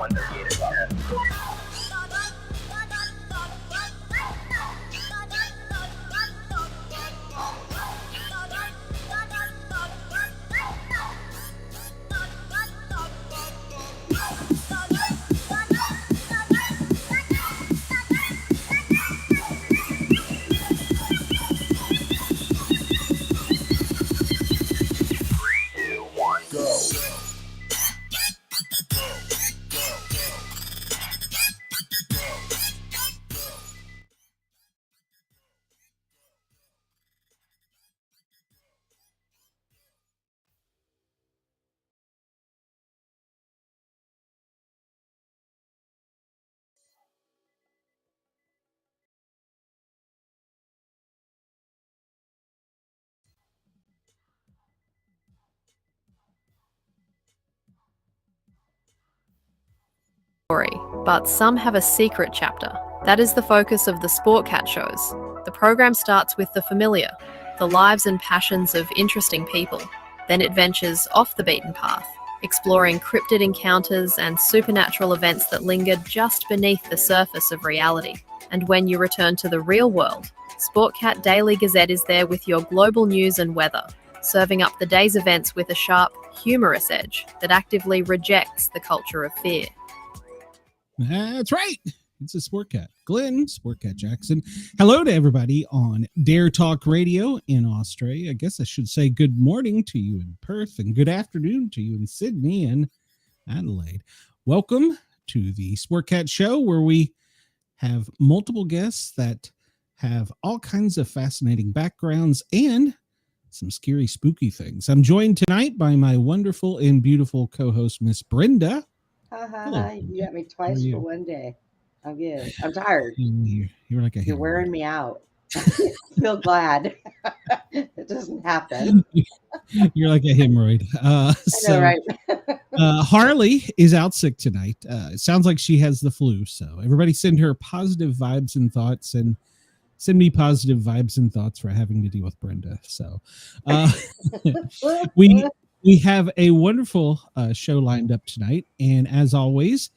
138 o'clock. But some have a secret chapter. That is the focus of the Sportcat shows. The program starts with the familiar, the lives and passions of interesting people. Then it ventures off the beaten path, exploring cryptid encounters and supernatural events that linger just beneath the surface of reality. And when you return to the real world, Sportcat Daily Gazette is there with your global news and weather, serving up the day's events with a sharp, humorous edge that actively rejects the culture of fear. That's right. It's a Sportcat. Glenn, Sportcat Jackson. Hello to everybody on Dare Talk Radio in Australia. I guess I should say good morning to you in Perth and good afternoon to you in Sydney and Adelaide. Welcome to the Sportcat Show, where we have multiple guests that have all kinds of fascinating backgrounds and some scary, spooky things. I'm joined tonight by my wonderful and beautiful co-host, Miss Brenda. Hello. You got me twice for one day. I'm good. I'm tired. You're like a You're hemorrhoid. wearing me out. I feel glad it doesn't happen. You're like a hemorrhoid. I know, right? Harley is out sick tonight. It sounds like she has the flu. So everybody send her positive vibes and thoughts, and send me positive vibes and thoughts for having to deal with Brenda. So we have a wonderful show lined up tonight. And as always,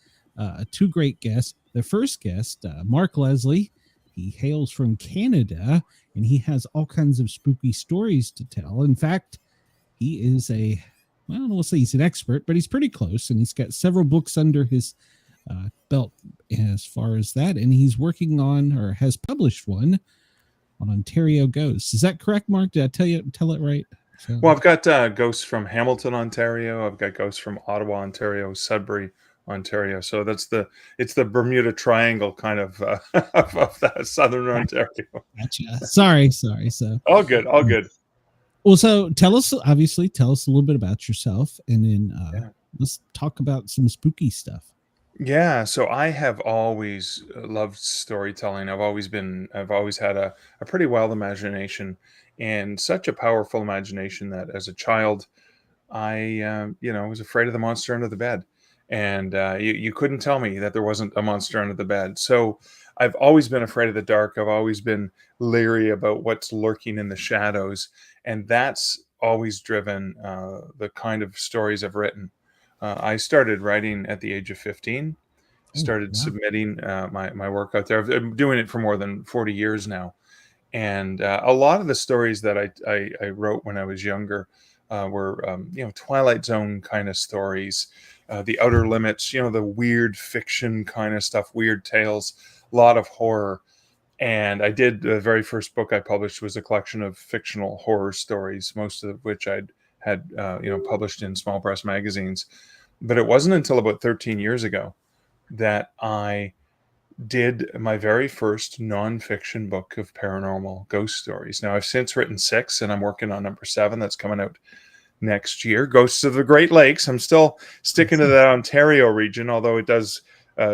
two great guests. The first guest, Mark Leslie, he hails from Canada, and he has all kinds of spooky stories to tell. In fact, he is we'll say he's an expert, but he's pretty close, and he's got several books under his belt as far as that, and he's working on, or has published one on Ontario Ghosts. Is that correct, Mark? Did I tell it right? So, well, I've got ghosts from Hamilton, Ontario. I've got ghosts from Ottawa, Ontario, Sudbury, Ontario. So it's the Bermuda Triangle kind of of that southern Ontario. Gotcha. Sorry. So all good. Well, so tell us a little bit about yourself, and then let's talk about some spooky stuff. Yeah, so I have always loved storytelling. I've always had a pretty wild imagination, and such a powerful imagination that as a child, I was afraid of the monster under the bed, and you couldn't tell me that there wasn't a monster under the bed. So I've always been afraid of the dark. I've always been leery about what's lurking in the shadows, and that's always driven the kind of stories I've written. I started writing at the age of 15, started submitting my work out there. I've been doing it for more than 40 years now. And a lot of the stories that I wrote when I was younger were, Twilight Zone kind of stories, the Outer Limits, the weird fiction kind of stuff, weird tales, a lot of horror. And the very first book I published was a collection of fictional horror stories, most of which I'd had published in small press magazines. But it wasn't until about 13 years ago that I did my very first nonfiction book of paranormal ghost stories. Now, I've since written 6, and I'm working on number 7 that's coming out next year. Ghosts of the Great Lakes. I'm still sticking to that Ontario region, although it does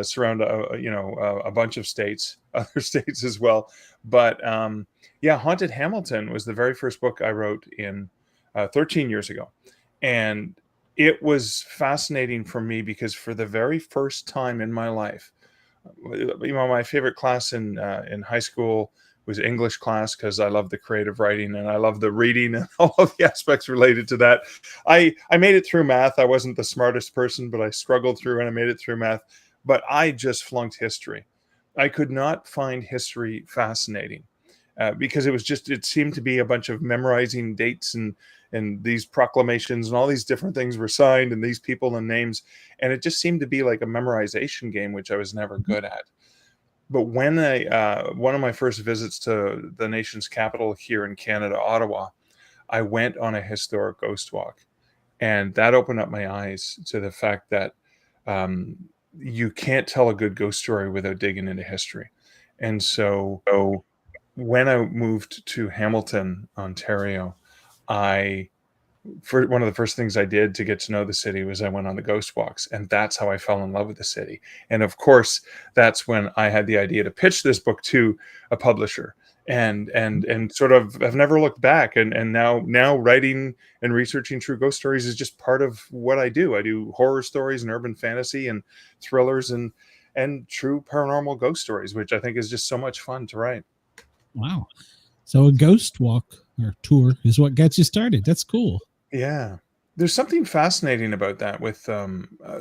surround a bunch of states, other states as well. But Haunted Hamilton was the very first book I wrote in 13 years ago. And it was fascinating for me because for the very first time in my life, my favorite class in high school was English class because I love the creative writing and I love the reading and all of the aspects related to that. I made it through math. I wasn't the smartest person, but I struggled through and I made it through math. But I just flunked history. I could not find history fascinating because it seemed to be a bunch of memorizing dates and these proclamations and all these different things were signed and these people and names. And it just seemed to be like a memorization game, which I was never good at. But when one of my first visits to the nation's capital here in Canada, Ottawa, I went on a historic ghost walk. And that opened up my eyes to the fact that you can't tell a good ghost story without digging into history. And so when I moved to Hamilton, Ontario, one of the first things I did to get to know the city was I went on the ghost walks, and that's how I fell in love with the city. And of course, that's when I had the idea to pitch this book to a publisher, and sort of have never looked back. And now writing and researching true ghost stories is just part of what I do. I do horror stories and urban fantasy and thrillers and true paranormal ghost stories, which I think is just so much fun to write. Wow. So a ghost walk or tour is what gets you started. That's cool. Yeah. There's something fascinating about that with, I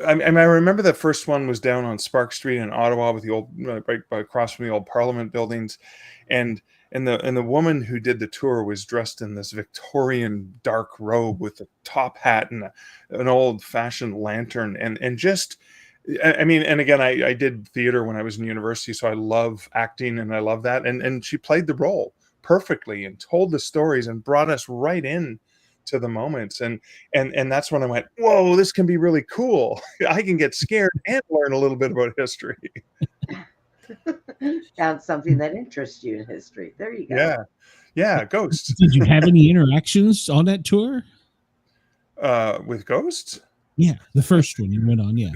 remember the first one was down on Spark Street in Ottawa with the old, right across from the old Parliament buildings. And the woman who did the tour was dressed in this Victorian dark robe with a top hat and an old fashioned lantern. And just, and again, I did theater when I was in university, so I love acting and I love that. And she played the role perfectly and told the stories and brought us right in to the moments. And that's when I went, whoa, this can be really cool. I can get scared and learn a little bit about history. Found something that interests you in history. There you go. Yeah, ghosts. Did you have any interactions on that tour? With ghosts? Yeah, the first one you went on. Yeah.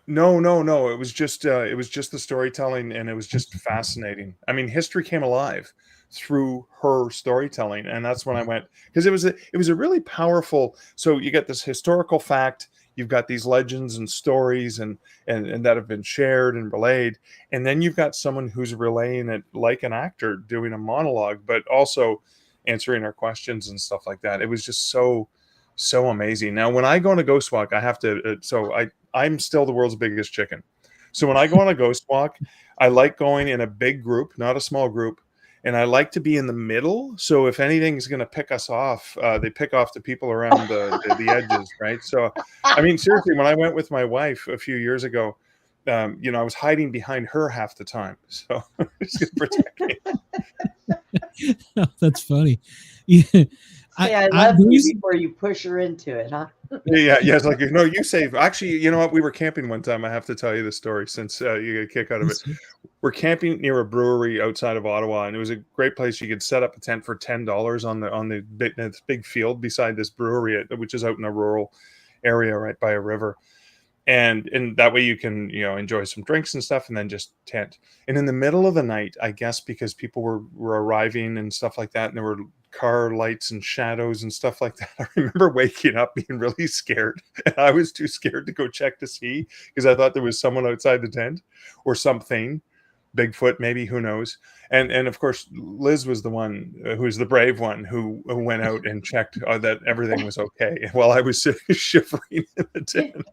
No. It was just the storytelling, and it was just fascinating. I mean, history came alive through her storytelling, and that's when I went, because it was a really powerful. So you get this historical fact, you've got these legends and stories, and that have been shared and relayed, and then you've got someone who's relaying it like an actor doing a monologue, but also answering our questions and stuff like that. It was just so amazing. Now, when I go on a ghost walk, I have to. I'm still the world's biggest chicken. So when I go on a ghost walk, I like going in a big group, not a small group, and I like to be in the middle. So if anything's going to pick us off, they pick off the people around the edges, right? So, I mean, seriously, when I went with my wife a few years ago, I was hiding behind her half the time, so she's going to protect me. Oh, that's funny. Yeah. I love you before you push her into it, huh? Yeah. It's like, no, you save. Actually, you know what? We were camping one time. I have to tell you the story since you get a kick out of it. We're camping near a brewery outside of Ottawa, and it was a great place. You could set up a tent for $10 on the big field beside this brewery, which is out in a rural area right by a river. And that way you can, enjoy some drinks and stuff and then just tent. And in the middle of the night, I guess because people were arriving and stuff like that, and there were car lights and shadows and stuff like that, I remember waking up being really scared. And I was too scared to go check to see because I thought there was someone outside the tent or something. Bigfoot, maybe, who knows? And of course, Liz was the one who was the brave one who went out and checked that everything was okay while I was shivering in the tent.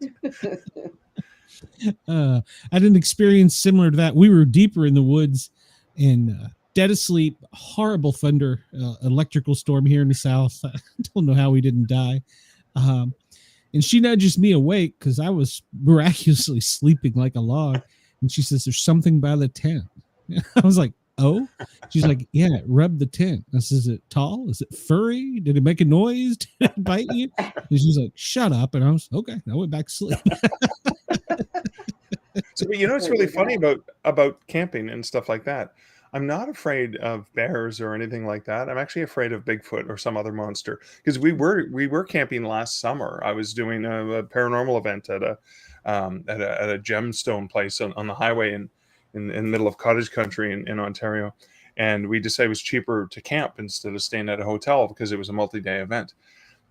I had an experience similar to that. We were deeper in the woods and dead asleep, horrible thunder, electrical storm here in the south. I don't know how we didn't die. And she nudges me awake because I was miraculously sleeping like a log. And she says, "There's something by the tent." I was like, "Oh?" She's like, "Yeah, it rubbed the tent." I says, "Is it tall? Is it furry? Did it make a noise? Did it bite you?" And she's like, "Shut up." And I was, okay. I went back to sleep. So, it's really funny about camping and stuff like that. I'm not afraid of bears or anything like that. I'm actually afraid of Bigfoot or some other monster, because we were camping last summer. I was doing a paranormal event at a gemstone place on the highway in the middle of cottage country in Ontario, and we decided it was cheaper to camp instead of staying at a hotel because it was a multi-day event.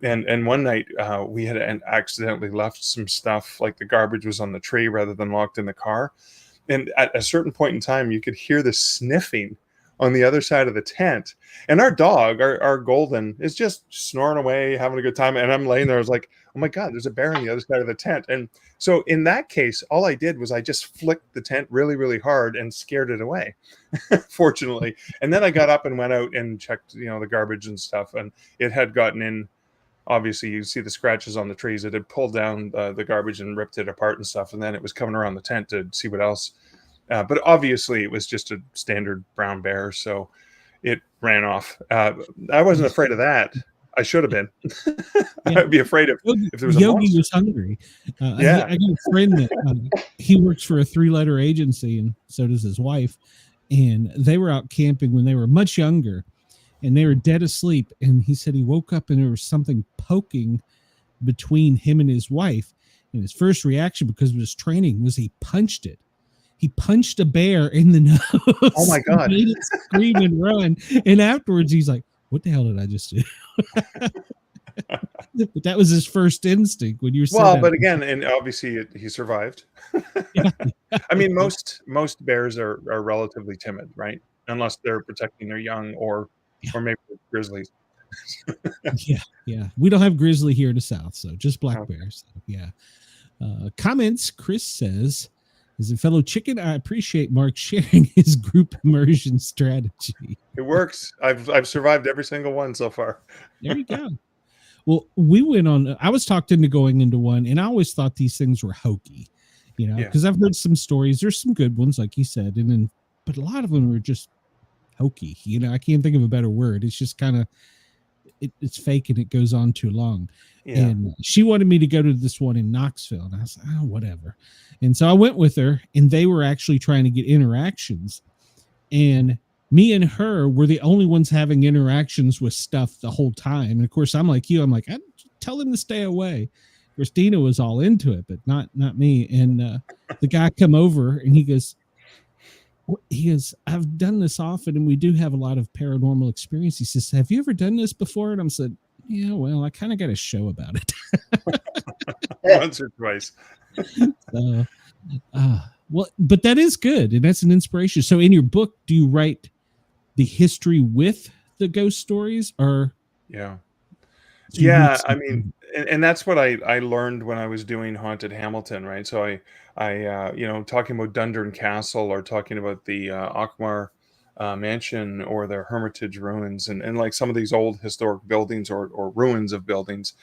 And one night we had accidentally left some stuff, like the garbage was on the tree rather than locked in the car. And at a certain point in time, you could hear the sniffing on the other side of the tent. And our dog, our golden, is just snoring away, having a good time. And I'm laying there, I was like, oh my God, there's a bear on the other side of the tent. And so in that case, all I did was I just flicked the tent really, really hard and scared it away, fortunately. And then I got up and went out and checked, the garbage and stuff. And it had gotten in. Obviously, you see the scratches on the trees. It had pulled down the garbage and ripped it apart and stuff. And then it was coming around the tent to see what else. But obviously, it was just a standard brown bear. So it ran off. I wasn't afraid of that. I should have been. Yeah. I'd be afraid of if there was a Yogi monster. was hungry. Yeah. I got a friend that he works for a 3-letter agency, and so does his wife. And they were out camping when they were much younger, and they were dead asleep. And he said he woke up and there was something poking between him and his wife. And his first reaction, because of his training, was he punched it. He punched a bear in the nose. Oh my God. Made it scream and run. And afterwards he's like, what the hell did I just do? But that was his first instinct when you said that. But again, and obviously he survived. Yeah. I mean, most bears are relatively timid, right? Unless they're protecting their young or maybe grizzlies. Yeah. We don't have grizzly here in the South, so just black Okay. bears. Yeah. Comments. Chris says, as a fellow chicken, I appreciate Mark sharing his group immersion strategy. It works. I've survived every single one so far. There you go. Well, we went on. I was talked into going into one, and I always thought these things were hokey, because I've heard some stories. There's some good ones, like you said, but a lot of them are just hokey. I can't think of a better word. It's just kind of it's fake and it goes on too long. Yeah. And she wanted me to go to this one in Knoxville, and I was like, oh, whatever. And so I went with her, and they were actually trying to get interactions, and me and her were the only ones having interactions with stuff the whole time. And of course, I'm like you. I'm like, I tell them to stay away. Christina was all into it, but not me. And the guy come over, and he goes, I've done this often, and we do have a lot of paranormal experience. He says, have you ever done this before? And I said, yeah, well, I kind of got a show about it. Once or twice. So, well, but that is good, and that's an inspiration. So in your book, do you write the history with the ghost stories, or I mean, and that's what I learned when I was doing Haunted Hamilton, right? So I talking about Dundurn Castle, or talking about the Auchmar mansion, or the Hermitage ruins, and like some of these old historic buildings or ruins of buildings.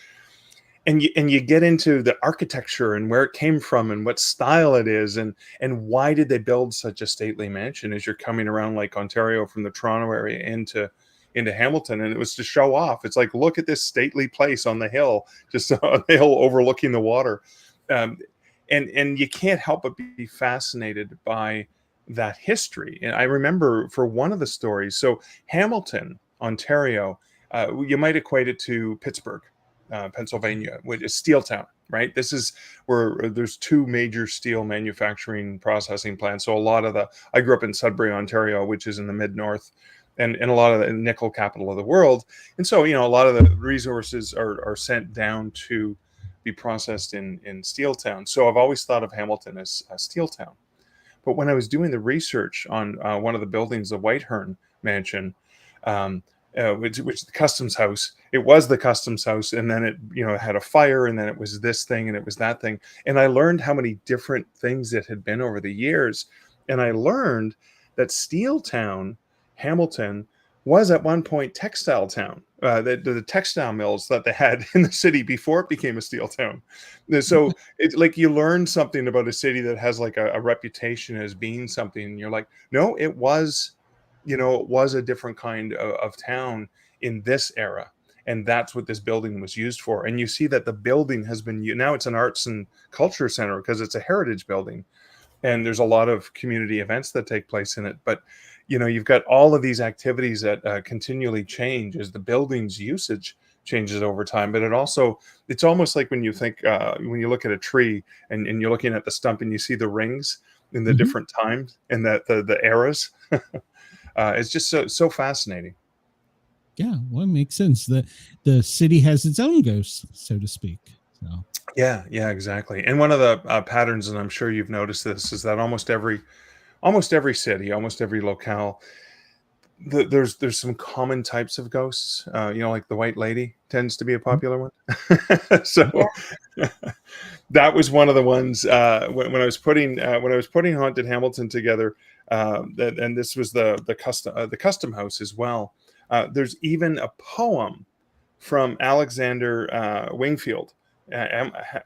And you get into the architecture and where it came from and what style it is, and why did they build such a stately mansion as you're coming around Lake Ontario from the Toronto area into Hamilton. And it was to show off. It's like, look at this stately place on the hill, just on the hill overlooking the water. And you can't help but be fascinated by that history. And I remember for one of the stories, so Hamilton, Ontario, you might equate it to Pittsburgh, Pennsylvania, which is steel town, right? This is where there's 2 major steel manufacturing processing plants. So I grew up in Sudbury, Ontario, which is in the mid-north, and a lot of the nickel capital of the world. And so, a lot of the resources are sent down to be processed in steel town. So I've always thought of Hamilton as a steel town. But when I was doing the research on one of the buildings, the Whitehorn mansion, which the customs house, it was the customs house, and then it had a fire, and then it was this thing, and it was that thing, and I learned how many different things it had been over the years. And I learned that steel town, Hamilton, was at one point textile town. The textile mills that they had in the city before it became a steel town. So it's like you learn something about a city that has like a reputation as being something, and you're like, no, it was a different kind of town in this era. And that's what this building was used for. And you see that the building has been, now it's an arts and culture center because it's a heritage building. And there's a lot of community events that take place in it. But, you've got all of these activities that continually change as the building's usage changes over time. But it's almost like when you think, when you look at a tree and you're looking at the stump and you see the rings in the different times and the eras. It's just so fascinating. Yeah, well, it makes sense. The city has its own ghosts, so to speak. So yeah, exactly. And one of the patterns, and I'm sure you've noticed this, is that almost every city, almost every locale, there's some common types of ghosts. Like the White Lady tends to be a popular one. So that was one of the ones when I was putting Haunted Hamilton together. And this was the custom house as well. There's even a poem from Alexander Wingfield,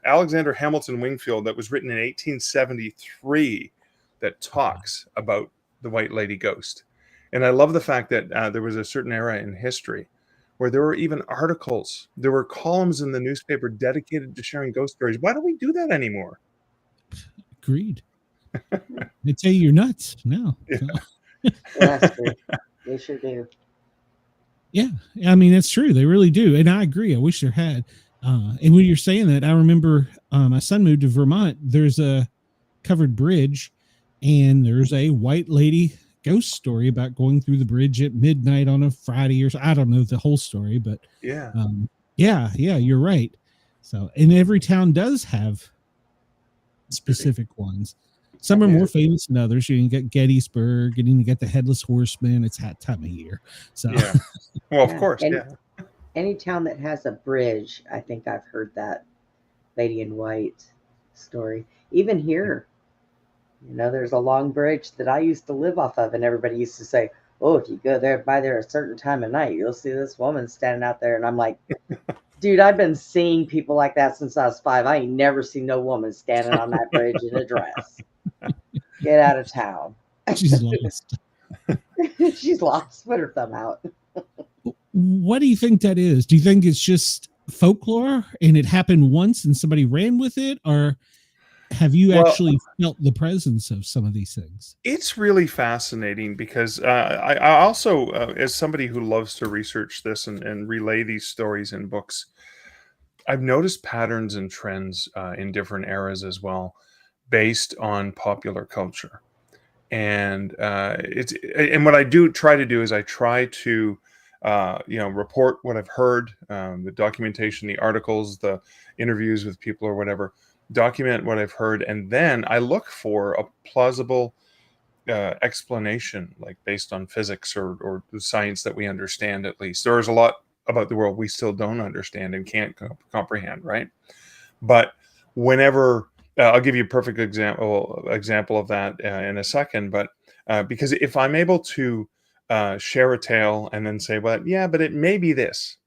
Alexander Hamilton Wingfield, that was written in 1873 that talks about the White Lady ghost. And I love the fact that there was a certain era in history where there were even articles, there were columns in the newspaper dedicated to sharing ghost stories. Why don't we do that anymore? Agreed. They tell you you're nuts now. Yeah. So. That's true. They sure do. Yeah, I mean, it's true. They really do. And I agree. I wish there had. And when you're saying that, I remember my son moved to Vermont. There's a covered bridge, and there's a White Lady ghost story about going through the bridge at midnight on a Friday, or I don't know the whole story, but Yeah. Yeah, you're right. So, and every town does have specific ones. Some are more famous than others. You can get Gettysburg, and you get the Headless Horseman. It's that time of year. So, Yeah. Well, of course, And yeah. any town that has a bridge, I think I've heard that Lady in White story. Even here, there's a long bridge that I used to live off of, and everybody used to say, "Oh, if you go there by there a certain time of night, you'll see this woman standing out there." And I'm like, dude, I've been seeing people like that since I was 5. I ain't never seen no woman standing on that bridge in a dress. Get out of town. she's lost. She's lost. Put her thumb out. What do you think that is? Do you think it's just folklore and it happened once and somebody ran with it, or have you actually felt the presence of some of these things? It's really fascinating because I also, as somebody who loves to research this and relay these stories in books, I've noticed patterns and trends in different eras as well, based on popular culture. And and what I try to do is I try to report what I've heard, the documentation, the articles, the interviews with people or whatever, document what I've heard, and then I look for a plausible explanation, like based on physics or the science that we understand. At least there's a lot about the world we still don't understand and can't comprehend, right? But whenever I'll give you a perfect example of that in a second, but because if I'm able to share a tale and then say, well, yeah, but it may be this.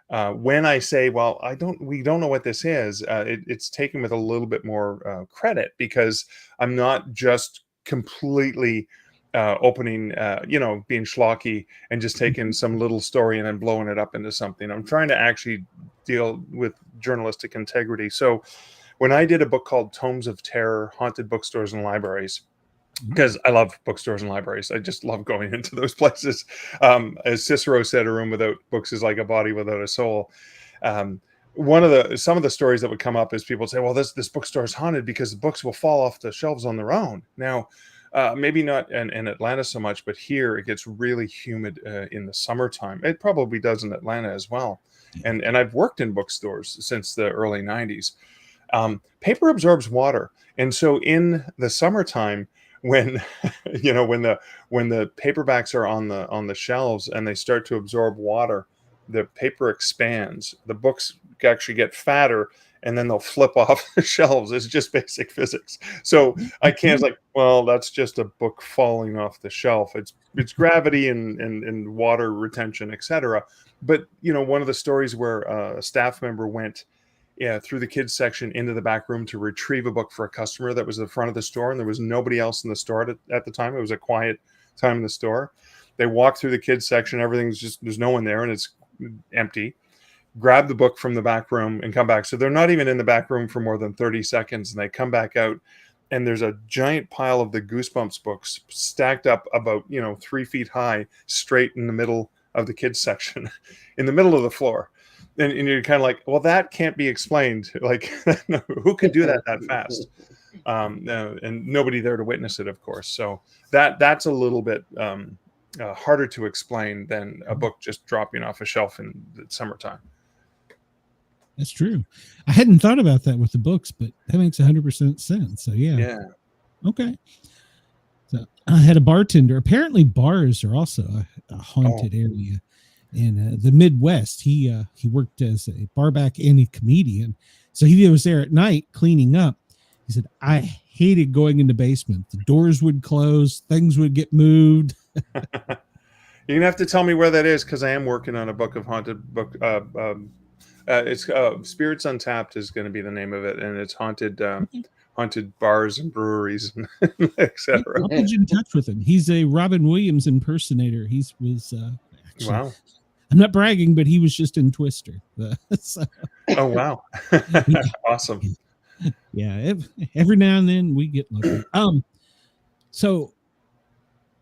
When I say, well, we don't know what this is, it's taken with a little bit more credit, because I'm not just completely opening, being schlocky and just taking some little story and then blowing it up into something. I'm trying to actually deal with journalistic integrity. So when I did a book called Tomes of Terror, Haunted Bookstores and Libraries, because I love bookstores and libraries. I just love going into those places. As Cicero said, a room without books is like a body without a soul. Some of the stories that would come up is people would say, well, this bookstore is haunted because the books will fall off the shelves on their own. Now, maybe not in Atlanta so much, but here it gets really humid in the summertime. It probably does in Atlanta as well. And I've worked in bookstores since the early 90s. Paper absorbs water. And so in the summertime, when when the paperbacks are on the shelves and they start to absorb water, the paper expands, the books actually get fatter, and then they'll flip off the shelves. It's just basic physics. So I can't like, well, that's just a book falling off the shelf. It's gravity and water retention, etc. But one of the stories where a staff member went through the kids section into the back room to retrieve a book for a customer that was at the front of the store, and there was nobody else in the store at the time. It was a quiet time in the store. They walk through the kids section, there's no one there, and it's empty. Grab the book from the back room and come back. So they're not even in the back room for more than 30 seconds, and they come back out, and there's a giant pile of the Goosebumps books stacked up about 3 feet high, straight in the middle of the kids section, in the middle of the floor. And you're kind of like, well, that can't be explained. Like, who could do that fast? And nobody there to witness it, of course. So that's a little bit harder to explain than a book just dropping off a shelf in the summertime. That's true. I hadn't thought about that with the books, but that makes 100% sense. So yeah. Okay. So I had a bartender. Apparently bars are also haunted area in the Midwest. He worked as a barback and a comedian, so he was there at night cleaning up. He said, I hated going in the basement. The doors would close, things would get moved. You're gonna have to tell me where that is, because I am working on a book of haunted book. It's Spirits Untapped is going to be the name of it, and it's haunted haunted bars and breweries, and etc. I'll put you in touch with him. He's a Robin Williams impersonator. He was actually, Wow. I'm not bragging, but he was just in Twister. So, Oh wow. Awesome. yeah, every now and then we get lucky. So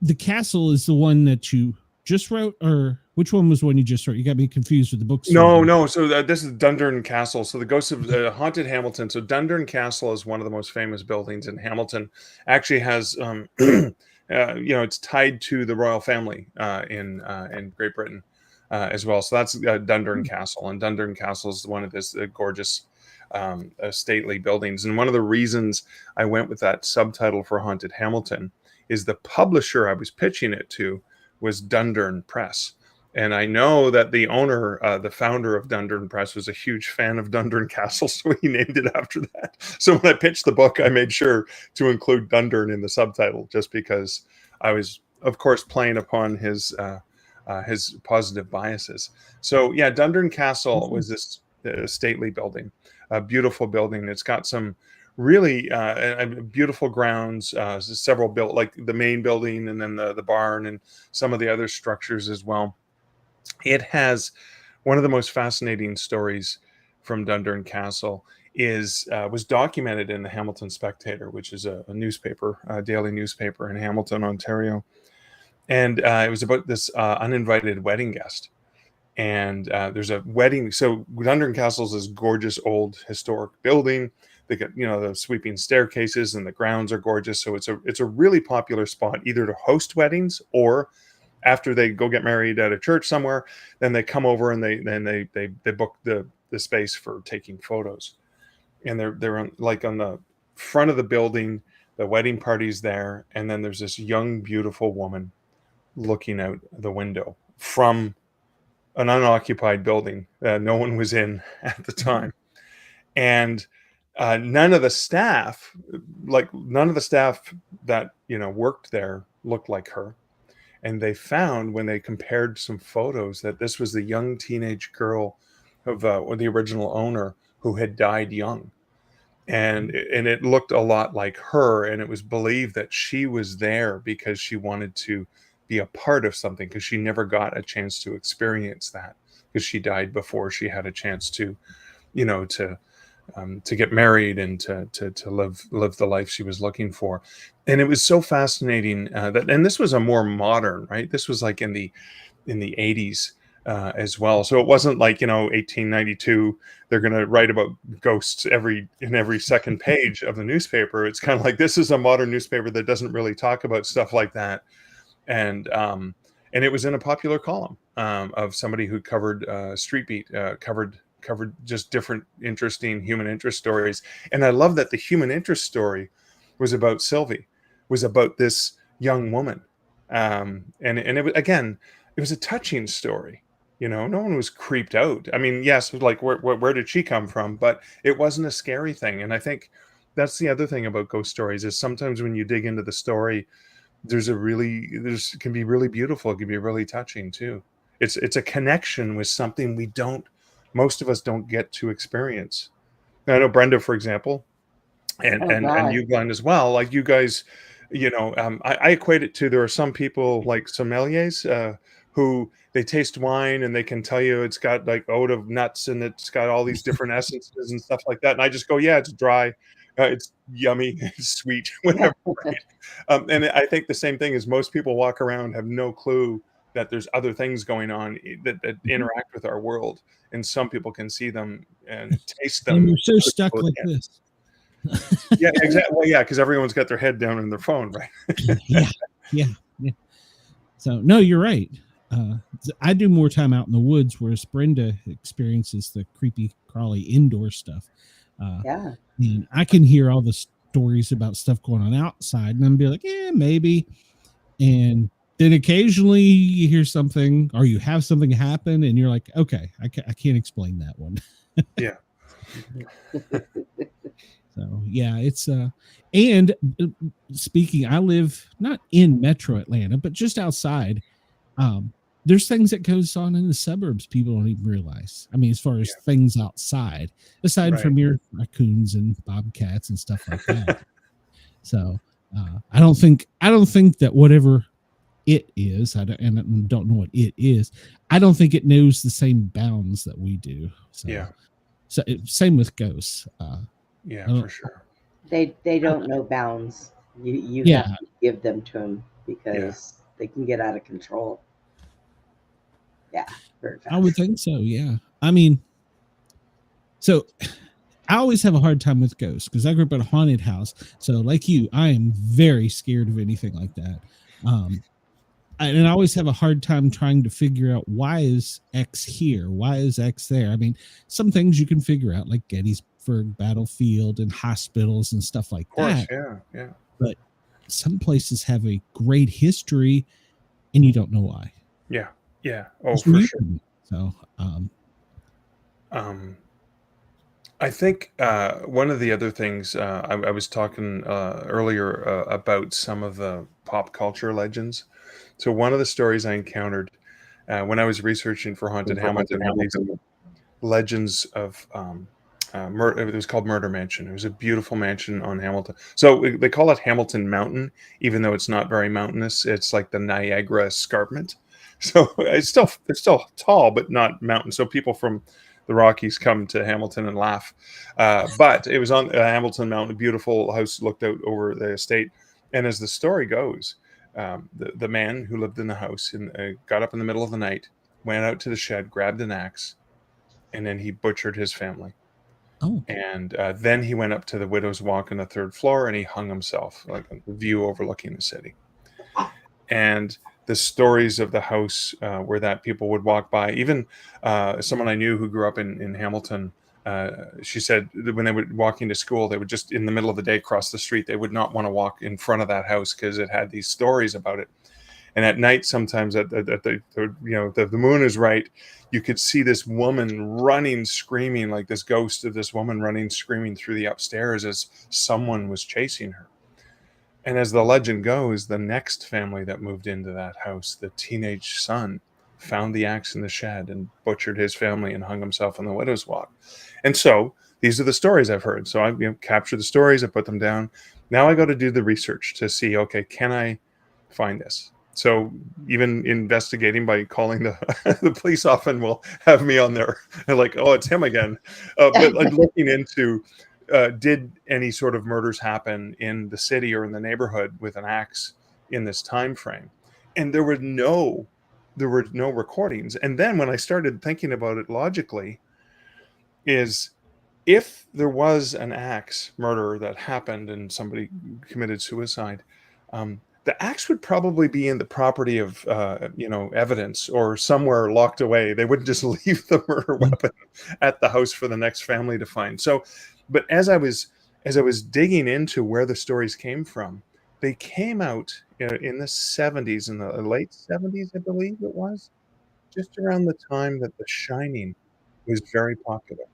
the castle is the one that you just wrote, or which one was the one you just wrote? You got me confused with the books. No. So this is Dundurn Castle. So the Ghosts of Haunted Hamilton. So Dundurn Castle is one of the most famous buildings in Hamilton. Actually has, it's tied to the royal family in Great Britain as well. So that's Dundurn Castle, and Dundurn Castle is one of this gorgeous, stately buildings. And one of the reasons I went with that subtitle for Haunted Hamilton is the publisher I was pitching it to was Dundurn Press. And I know that the owner, the founder of Dundurn Press, was a huge fan of Dundurn Castle, so he named it after that. So when I pitched the book, I made sure to include Dundurn in the subtitle, just because I was, of course, playing upon his positive biases. So yeah, Dundurn Castle was this stately building, a beautiful building. It's got some really beautiful grounds, several built, like the main building, and then the barn, and some of the other structures as well. It has one of the most fascinating stories from Dundurn Castle was documented in the Hamilton Spectator, which is a newspaper, a daily newspaper in Hamilton, Ontario. And it was about this uninvited wedding guest. And there's a wedding. So Dundurn Castle is this gorgeous old historic building. They got, the sweeping staircases, and the grounds are gorgeous. So it's a really popular spot, either to host weddings, or after they go get married at a church somewhere, then they come over and they book the space for taking photos. And they're on the front of the building. The wedding party's there, and then there's this young, beautiful woman looking out the window from an unoccupied building that no one was in at the time. And none of the staff that worked there looked like her. And they found, when they compared some photos, that this was the young teenage girl of the original owner who had died young. And it looked a lot like her. And it was believed that she was there because she wanted to be a part of something, because she never got a chance to experience that, because she died before she had a chance to get married and to live the life she was looking for. And it was so fascinating and this was a more modern, right? This was like in the 80s as well. So it wasn't like 1892. They're going to write about ghosts in every second page of the newspaper. It's kind of like, this is a modern newspaper that doesn't really talk about stuff like that. And it was in a popular column of somebody who covered Street Beat, covered just different interesting human interest stories. And I love that the human interest story was about Sylvie, was about this young woman. And it was, again, it was a touching story. No one was creeped out. I mean, yes, like where did she come from? But it wasn't a scary thing. And I think that's the other thing about ghost stories, is sometimes when you dig into the story, can be really beautiful. It can be really touching too. It's a connection with something most of us don't get to experience. Now, I know Brenda, for example, and you, Glenn, as well. Like you guys, I equate it to, there are some people like sommeliers who they taste wine and they can tell you it's got like oat of nuts and it's got all these different essences and stuff like that. And I just go, yeah, it's dry. It's yummy, it's sweet, whatever. Right? And I think the same thing is, most people walk around, have no clue that there's other things going on that interact with our world. And some people can see them and taste them. And you're so stuck like this. Yeah, exactly. Well, yeah, because everyone's got their head down in their phone, right? Yeah. So, no, you're right. I do more time out in the woods, whereas Brenda experiences the creepy, crawly indoor stuff. And I can hear all the stories about stuff going on outside, and I'm be like, yeah, maybe. And then occasionally you hear something or you have something happen and you're like, okay, I can't explain that one. Yeah. So yeah, it's and speaking, I live not in Metro Atlanta, but just outside. There's things that goes on in the suburbs people don't even realize. I mean, as far as things outside, aside from your raccoons and bobcats and stuff like that. So I don't think that whatever it is, I don't know what it is. I don't think it knows the same bounds that we do. So so same with ghosts. For sure. They don't know bounds. You have to give them to them because they can get out of control. Yeah, very fast. I would think so. Yeah, I mean, so I always have a hard time with ghosts because I grew up in a haunted house. So, like you, I am very scared of anything like that. And I always have a hard time trying to figure out why is X here? Why is X there? I mean, some things you can figure out, like Gettysburg Battlefield and hospitals and stuff like that. Yeah. But some places have a great history, and you don't know why. Yeah. Oh, for sure. So, I think one of the other things I was talking earlier about some of the pop culture legends. So one of the stories I encountered when I was researching for Haunted Hamilton, these legends of it was called Murder Mansion. It was a beautiful mansion on Hamilton. So they call it Hamilton Mountain, even though it's not very mountainous. It's like the Niagara Escarpment. So it's still tall, but not mountain. So people from the Rockies come to Hamilton and laugh. But it was on Hamilton Mountain, a beautiful house looked out over the estate. And as the story goes, the man who lived in the house got up in the middle of the night, went out to the shed, grabbed an axe, and then he butchered his family. Oh. And then he went up to the widow's walk on the third floor and he hung himself, like a view overlooking the city. And the stories of the house where that people would walk by, even someone I knew who grew up in Hamilton, she said that when they were walking to school, they would just in the middle of the day cross the street. They would not want to walk in front of that house because it had these stories about it. And at night, sometimes the moon is right, you could see this woman running, screaming, like this ghost of this woman running, screaming through the upstairs as someone was chasing her. And as the legend goes, the next family that moved into that house, the teenage son, found the axe in the shed and butchered his family and hung himself on the widow's walk. And so these are the stories I've heard. So I captured the stories, I put them down. Now I go to do the research to see, okay, can I find this? So even investigating by calling the police often will have me on there. They're like, oh, it's him again. But like looking into, did any sort of murders happen in the city or in the neighborhood with an axe in this time frame? And there were no recordings. And then when I started thinking about it logically, is if there was an axe murder that happened and somebody committed suicide, the axe would probably be in the property of evidence or somewhere locked away. They wouldn't just leave the murder weapon at the house for the next family to find. So, but as I was digging into where the stories came from, they came out in the 70s, in the late 70s, I believe it was, just around the time that The Shining was very popular.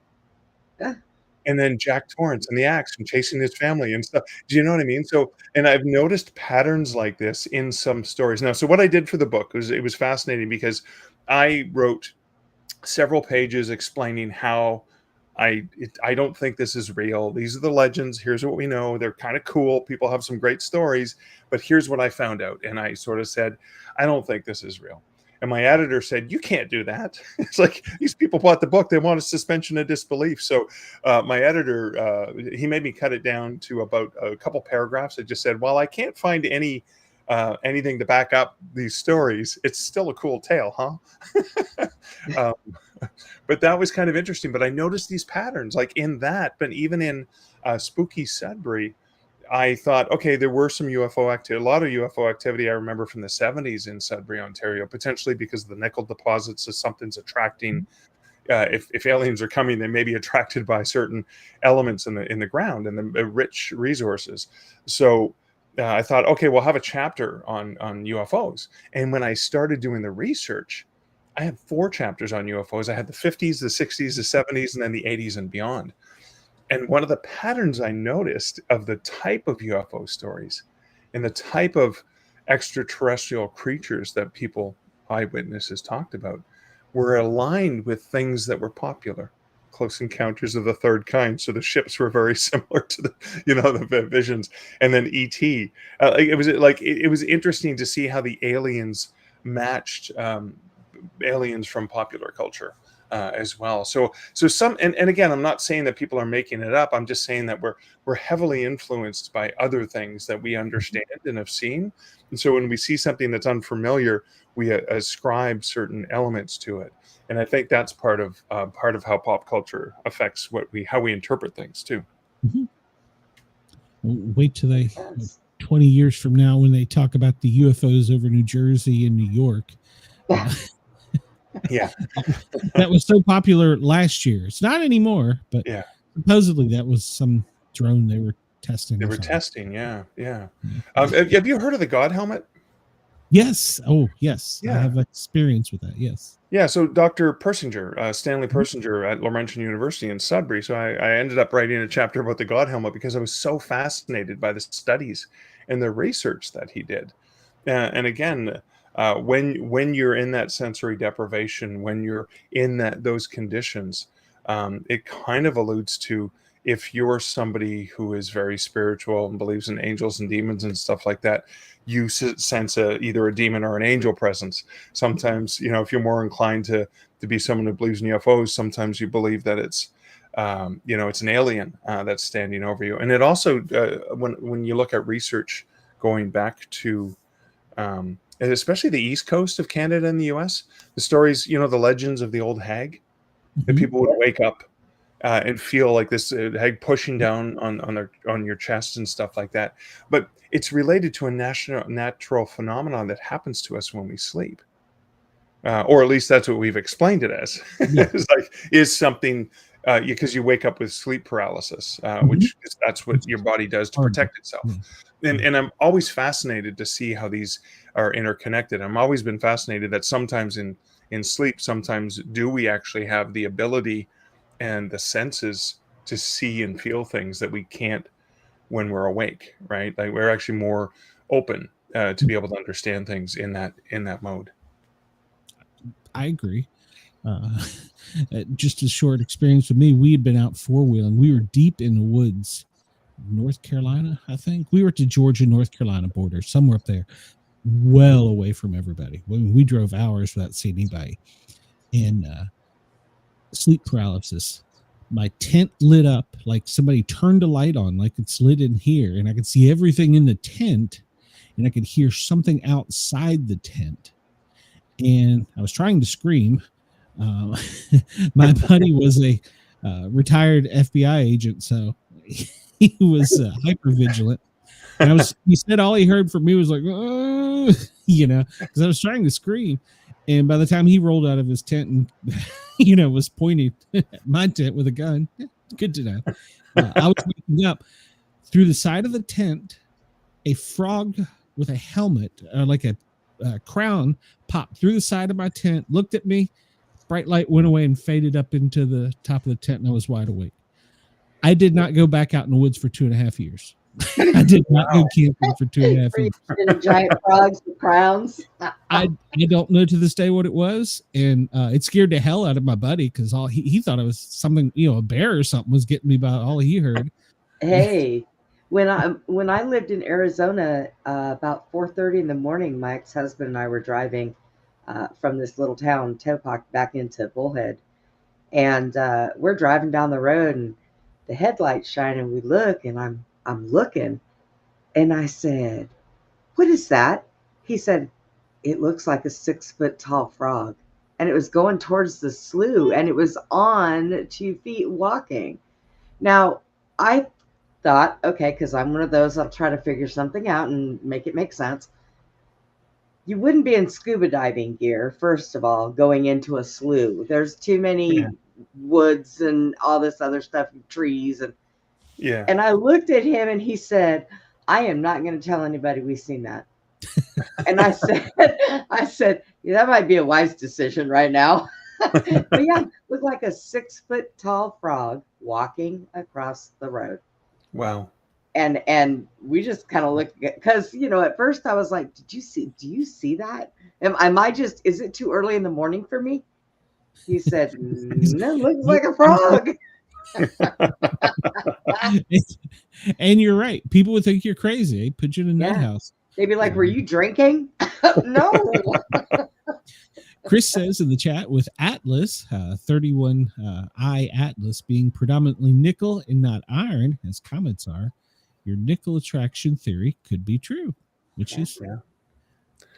And then Jack Torrance and the axe and chasing his family and stuff. Do you know what I mean? So, and I've noticed patterns like this in some stories. Now, so what I did for the book was, it was fascinating because I wrote several pages explaining how I don't think this is real. These are the legends. Here's what we know. They're kind of cool. People have some great stories, but here's what I found out. And I sort of said, I don't think this is real. And my editor said, you can't do that. It's like, these people bought the book. They want a suspension of disbelief. So my editor, he made me cut it down to about a couple paragraphs. I just said, well, I can't find anything to back up these stories. It's still a cool tale, huh? But that was kind of interesting. But I noticed these patterns like in that, but even in Spooky Sudbury, I thought, okay, there were some UFO activity, a lot of UFO activity I remember from the 70s in Sudbury, Ontario, potentially because of the nickel deposits, so something's attracting. If aliens are coming, they may be attracted by certain elements in the ground and the rich resources. So I thought, okay, we'll have a chapter on UFOs. And when I started doing the research, I had 4 chapters on UFOs. I had the 50s, the 60s, the 70s, and then the 80s and beyond. And one of the patterns I noticed of the type of UFO stories and the type of extraterrestrial creatures that people, eyewitnesses, talked about were aligned with things that were popular. Close Encounters of the Third Kind. So the ships were very similar to the, the visions. And then ET. It was interesting to see how the aliens matched aliens from popular culture as well. So some, and again, I'm not saying that people are making it up. I'm just saying that we're heavily influenced by other things that we understand and have seen. And so when we see something that's unfamiliar, we ascribe certain elements to it. And I think that's part of how pop culture affects how we interpret things too. Mm-hmm. Wait till 20 years from now when they talk about the UFOs over New Jersey and New York. Yeah, that was so popular last year. It's not anymore, but yeah, supposedly that was some drone they were testing. They were testing, yeah. Have you heard of the God helmet? Yes. Oh, yes. Yeah. I have experience with that. Yes. Yeah. So Dr. Persinger, Stanley Persinger at Laurentian University in Sudbury. So I ended up writing a chapter about the God helmet because I was so fascinated by the studies and the research that he did. And again, when you're in that sensory deprivation, when you're in those conditions, it kind of alludes to, if you're somebody who is very spiritual and believes in angels and demons and stuff like that, you sense either a demon or an angel presence. Sometimes, if you're more inclined to be someone who believes in UFOs, sometimes you believe that it's, it's an alien that's standing over you. And it also, when you look at research going back to, especially the East Coast of Canada and the US, the stories, the legends of the old hag, that people would wake up and feel like this hag pushing down on your chest and stuff like that. But it's related to a natural phenomenon that happens to us when we sleep, or at least that's what we've explained it as. Yeah. is something because you wake up with sleep paralysis, which that's what your body does to protect itself. And I'm always fascinated to see how these are interconnected. I've always been fascinated that sometimes in sleep, sometimes do we actually have the ability and the senses to see and feel things that we can't when we're awake, right? Like we're actually more open to be able to understand things in that mode. I agree. Just a short experience with me. We had been out 4-wheeling. We were deep in the woods, North Carolina, I think. We were at the Georgia-North Carolina border, somewhere up there, well away from everybody. We drove hours without seeing anybody. And sleep paralysis. My tent lit up like somebody turned a light on, like it's lit in here, and I could see everything in the tent, and I could hear something outside the tent. And I was trying to scream. My buddy was a retired FBI agent, so he was hyper vigilant. And he said all he heard from me was like, oh, because I was trying to scream. And by the time he rolled out of his tent and, was pointing at my tent with a gun, good to know. I was waking up through the side of the tent. A frog with a helmet, like a crown, popped through the side of my tent, looked at me, bright light went away and faded up into the top of the tent, and I was wide awake. I did not go back out in the woods for 2.5 years. I did not go camping for 2.5 years. Giant frogs with crowns. I don't know to this day what it was, and it scared the hell out of my buddy because he thought it was something, a bear or something was getting me by all he heard. Hey, when I lived in Arizona, about 4:30 in the morning, my ex-husband and I were driving from this little town, Topak, back into Bullhead, and we're driving down the road, and the headlights shine, and we look, and I'm looking, and I said, "What is that?" He said, "It looks like a 6-foot tall frog." And it was going towards the slough, and it was on 2 feet walking. Now, I thought, okay, because I'm one of those, I'll try to figure something out and make it make sense. You wouldn't be in scuba diving gear, first of all, going into a slough. There's too many woods and all this other stuff, trees. And I looked at him and he said, I am not going to tell anybody we've seen that. And I said, yeah, that might be a wise decision right now. But yeah, looked like a 6-foot tall frog walking across the road. Wow. And we just kind of looked, because at first I was like, do you see that? Am I just, is it too early in the morning for me? He said, no, it looks like a frog. And you're right. People would think you're crazy. They put you in a nut house. They'd be like, were you drinking? No. Chris says in the chat, with Atlas, 31 I Atlas being predominantly nickel and not iron, as comets are, your nickel attraction theory could be true, which is...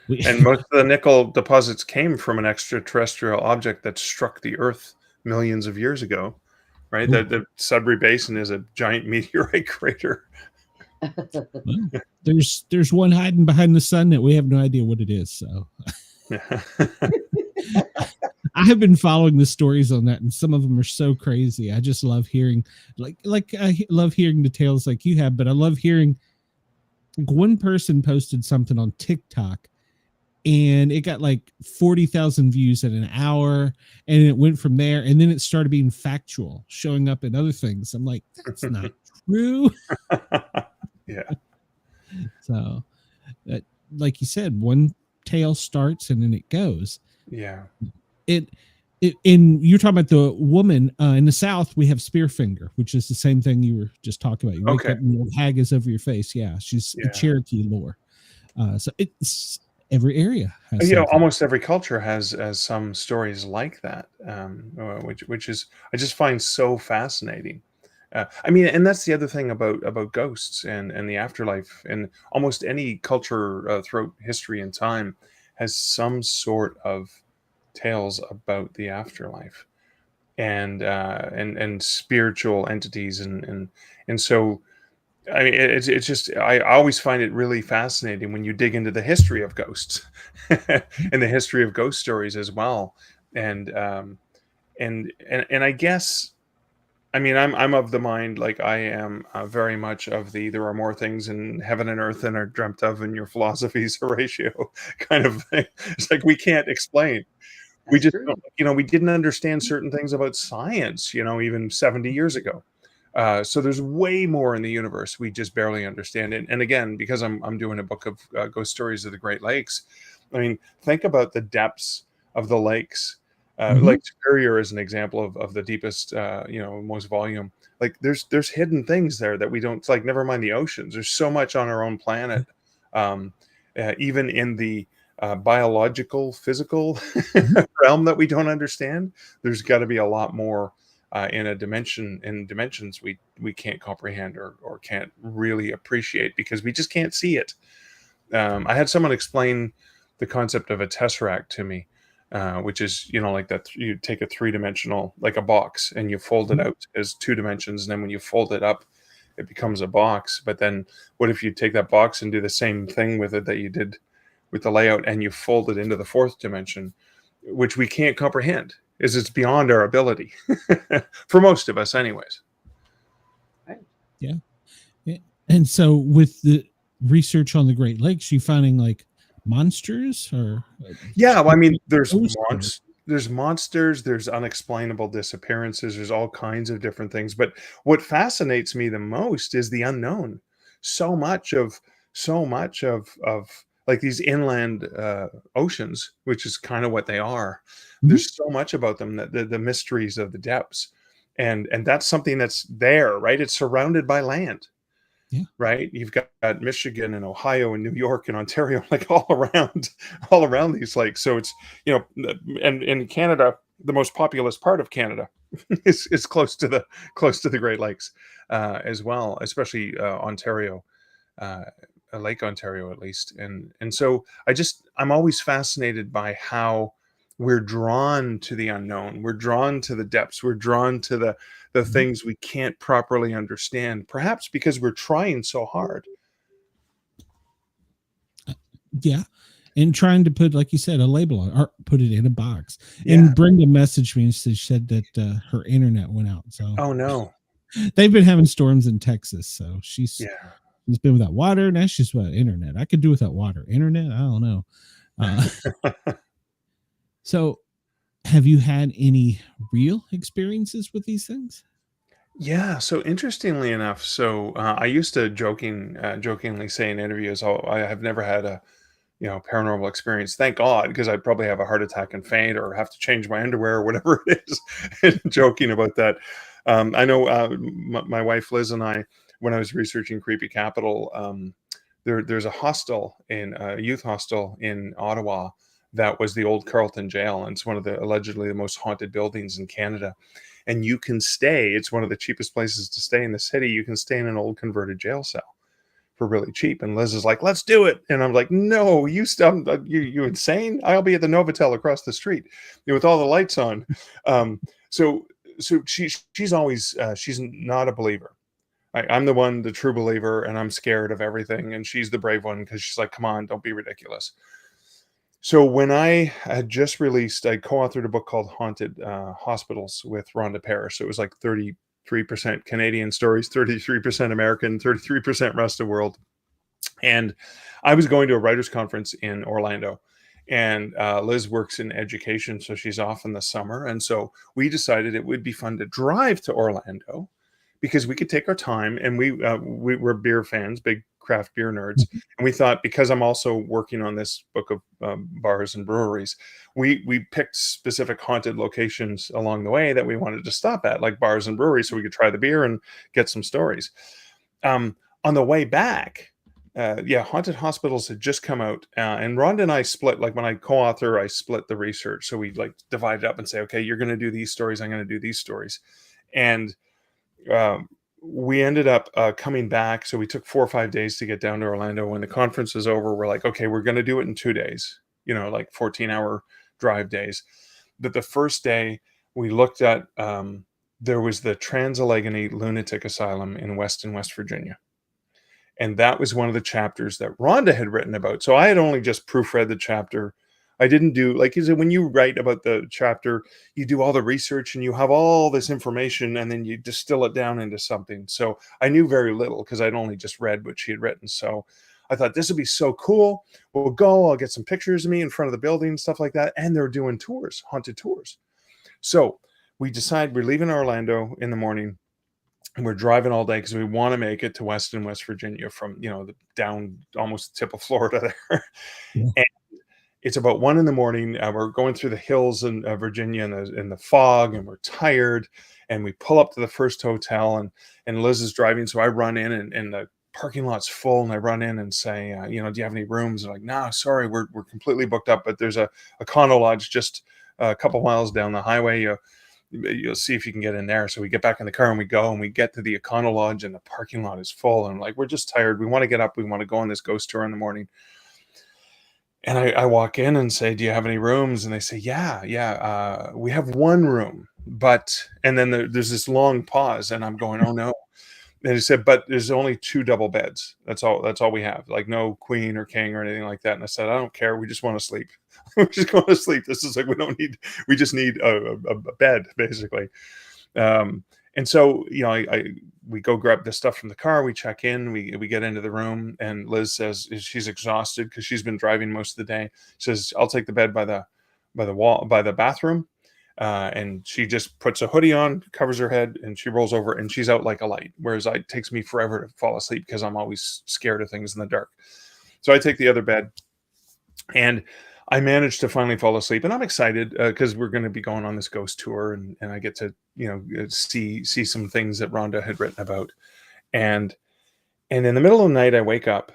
And most of the nickel deposits came from an extraterrestrial object that struck the Earth millions of years ago, right? The Sudbury Basin is a giant meteorite crater. Well, there's one hiding behind the sun that we have no idea what it is. So I have been following the stories on that, and some of them are so crazy. I just love hearing, like I love hearing the tales like you have, but I love hearing, like, one person posted something on TikTok and it got like 40,000 views in an hour, and it went from there, and then it started being factual, showing up in other things. I'm like, that's not true. Yeah. So, like you said, one tale starts and then it goes. Yeah. And you're talking about the woman in the South. We have Spearfinger, which is the same thing you were just talking about. You wake up and the hag is over your face. Yeah, she's a Cherokee lore. So it's every area has almost every culture has some stories like that, which is, I just find so fascinating. I mean, and that's the other thing about ghosts and the afterlife, and almost any culture throughout history and time has some sort of tales about the afterlife and spiritual entities, and so, I mean, it's just, I always find it really fascinating when you dig into the history of ghosts and the history of ghost stories as well, and I guess, I mean, I'm of the mind, like I am very much of the, there are more things in heaven and earth than are dreamt of in your philosophies, Horatio kind of thing. It's like, we can't explain. We just, we didn't understand certain things about science, even 70 years ago. So there's way more in the universe we just barely understand. And again, because I'm doing a book of ghost stories of the Great Lakes, I mean, think about the depths of the lakes. Lake Superior is an example of the deepest, most volume. Like there's hidden things there that we don't, it's like, never mind the oceans. There's so much on our own planet, even in the biological, physical realm that we don't understand. There's got to be a lot more in dimensions we can't comprehend or can't really appreciate because we just can't see it. I had someone explain the concept of a tesseract to me. Which is, like that you take a 3-dimensional, like a box, and you fold it out as 2 dimensions. And then when you fold it up, it becomes a box. But then what if you take that box and do the same thing with it that you did with the layout, and you fold it into the 4th dimension, which we can't comprehend, is it's beyond our ability for most of us anyways. Yeah. And so with the research on the Great Lakes, you finding like monsters or well, I mean, there's monsters, there's unexplainable disappearances, there's all kinds of different things, but what fascinates me the most is the unknown. So much of like these inland oceans, which is kind of what they are, there's so much about them, that the mysteries of the depths, and that's something that's there, right? It's surrounded by land. Yeah. Right. You've got Michigan and Ohio and New York and Ontario, like all around these lakes. So it's, and in Canada, the most populous part of Canada is close to the Great Lakes as well, especially Ontario, Lake Ontario at least. And so I'm always fascinated by how we're drawn to the unknown. We're drawn to the depths. We're drawn to the things we can't properly understand, perhaps because we're trying so hard. Yeah. And trying to put, like you said, a label on, or put it in a box. Yeah. And Brenda messaged me and she said that her internet went out. So, oh no, they've been having storms in Texas. So she's It's been without water. Now she's without internet. I could do without water. Internet, I don't know. So, have you had any real experiences with these things? Yeah. So interestingly enough, so I used to jokingly say in interviews, "Oh, I have never had a paranormal experience. Thank God, because I'd probably have a heart attack and faint, or have to change my underwear, or whatever it is." And joking about that. I know my wife Liz and I, when I was researching Creepy Capital, there's a hostel in a youth hostel in Ottawa that was the old Carleton jail, and it's one of the allegedly the most haunted buildings in Canada. And you can stay. It's one of the cheapest places to stay in the city. You can stay in an old converted jail cell for really cheap. And Liz is like, "Let's do it." And I'm like, "No, you stop. You insane? I'll be at the Novotel across the street, with all the lights on." Um, so she's always she's not a believer. I'm the one, the true believer, and I'm scared of everything. And she's the brave one because she's like, "Come on, don't be ridiculous." So when I had just released, I co-authored a book called Haunted Hospitals with Rhonda Parrish. So it was like 33% Canadian stories, 33% American, 33% rest of the world. And I was going to a writers conference in Orlando, and Liz works in education, so she's off in the summer. And so we decided it would be fun to drive to Orlando because we could take our time, and we were beer fans, big craft beer nerds, and we thought, because I'm also working on this book of bars and breweries, we picked specific haunted locations along the way that we wanted to stop at, like bars and breweries, so we could try the beer and get some stories. On the way back, Haunted Hospitals had just come out, and Rhonda and I split. Like when I co-author, I split the research, so we like divided up and say, "Okay, you're going to do these stories, I'm going to do these stories," and we ended up coming back. So we took 4 or 5 days to get down to Orlando. When the conference was over, we're like, "Okay, we're going to do it in 2 days," like 14-hour drive days. But the first day we looked at, there was the Trans-Allegheny Lunatic Asylum in Weston, West Virginia. And that was one of the chapters that Rhonda had written about. So I had only just proofread the chapter. I didn't do, like, is it when you write about the chapter, you do all the research and you have all this information and then you distill it down into something. So I knew very little because I'd only just read what she had written. So I thought this would be so cool. We'll go, I'll get some pictures of me in front of the building, stuff like that. And they're doing tours, haunted tours. So we decide we're leaving Orlando in the morning. And we're driving all day because we want to make it to Weston, West Virginia from, the down almost the tip of Florida there. Yeah. And it's about 1 a.m. We're going through the hills in Virginia in the fog, and we're tired. And we pull up to the first hotel, and Liz is driving. So I run in, and the parking lot's full. And I run in and say, "Do you have any rooms?" They're like, "No, sorry, we're completely booked up. But there's a condo lodge just a couple miles down the highway. You'll see if you can get in there." So we get back in the car and we go, and we get to the Econo Lodge, and the parking lot is full. And like, we're just tired. We want to get up. We want to go on this ghost tour in the morning. And I walk in and say, "Do you have any rooms?" And they say, yeah, we have one room. And then there's this long pause, and I'm going, "Oh no." And he said, "But there's only 2 double beds. That's all we have. Like no queen or king or anything like that." And I said, "I don't care. We just want to sleep. We just want to sleep. This is like, we just need a bed, basically." And so, we go grab the stuff from the car. We check in. We get into the room, and Liz says she's exhausted because she's been driving most of the day. She says, "I'll take the bed by the wall, by the bathroom." And she just puts a hoodie on, covers her head, and she rolls over, and she's out like a light. Whereas it takes me forever to fall asleep because I'm always scared of things in the dark. So I take the other bed, and I managed to finally fall asleep. And I'm excited because we're going to be going on this ghost tour, and I get to see some things that Rhonda had written about. And in the middle of the night, I wake up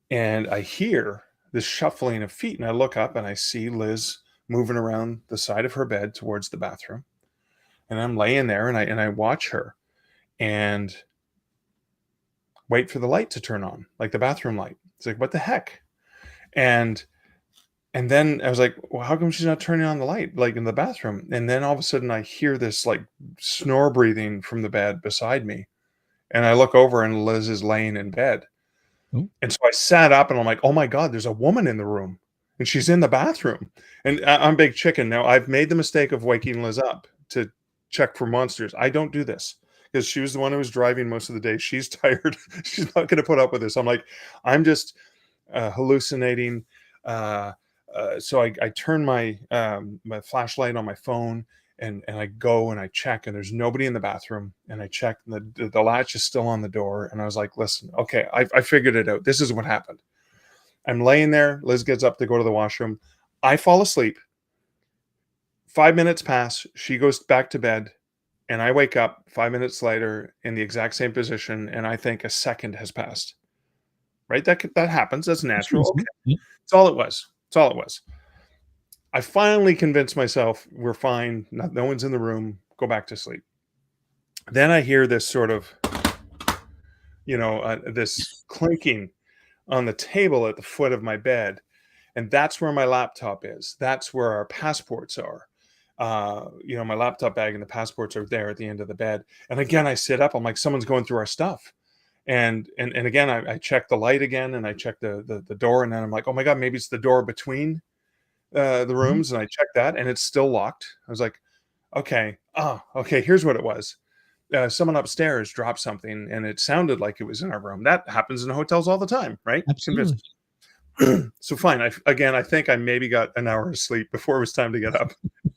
and I hear this shuffling of feet, and I look up and I see Liz moving around the side of her bed towards the bathroom. And I'm laying there, and I watch her and wait for the light to turn on, like the bathroom light. It's like, what the heck? And then I was like, "Well, how come she's not turning on the light, like in the bathroom?" And then all of a sudden I hear this like snore breathing from the bed beside me. And I look over, and Liz is laying in bed. Oh. And so I sat up, and I'm like, "Oh my God, there's a woman in the room, and she's in the bathroom." And I'm big chicken. Now, I've made the mistake of waking Liz up to check for monsters. I don't do this because she was the one who was driving most of the day. She's tired. She's not going to put up with this. I'm like, I'm just hallucinating. So I turn my my flashlight on my phone, and I go and I check, and there's nobody in the bathroom, and I check, and the latch is still on the door, and I was like, listen, okay, I figured it out. This is what happened. I'm laying there. Liz gets up to go to the washroom. I fall asleep. 5 minutes pass. She goes back to bed, and I wake up 5 minutes later in the exact same position, and I think a second has passed. Right? That happens. That's natural. Okay. That's all it was. That's all it was. I finally convinced myself we're fine. No one's in the room. Go back to sleep. Then I hear this sort of, this clinking on the table at the foot of my bed. And that's where my laptop is. That's where our passports are. My laptop bag and the passports are there at the end of the bed. And again, I sit up. I'm like, someone's going through our stuff. And again, I check the light again, and I check the door. And then I'm like, oh my God, maybe it's the door between the rooms. And I check that, and it's still locked. I was like, okay. Here's what it was. Someone upstairs dropped something, and it sounded like it was in our room. That happens in hotels all the time, right? Absolutely. So fine. I think I maybe got an hour of sleep before it was time to get up,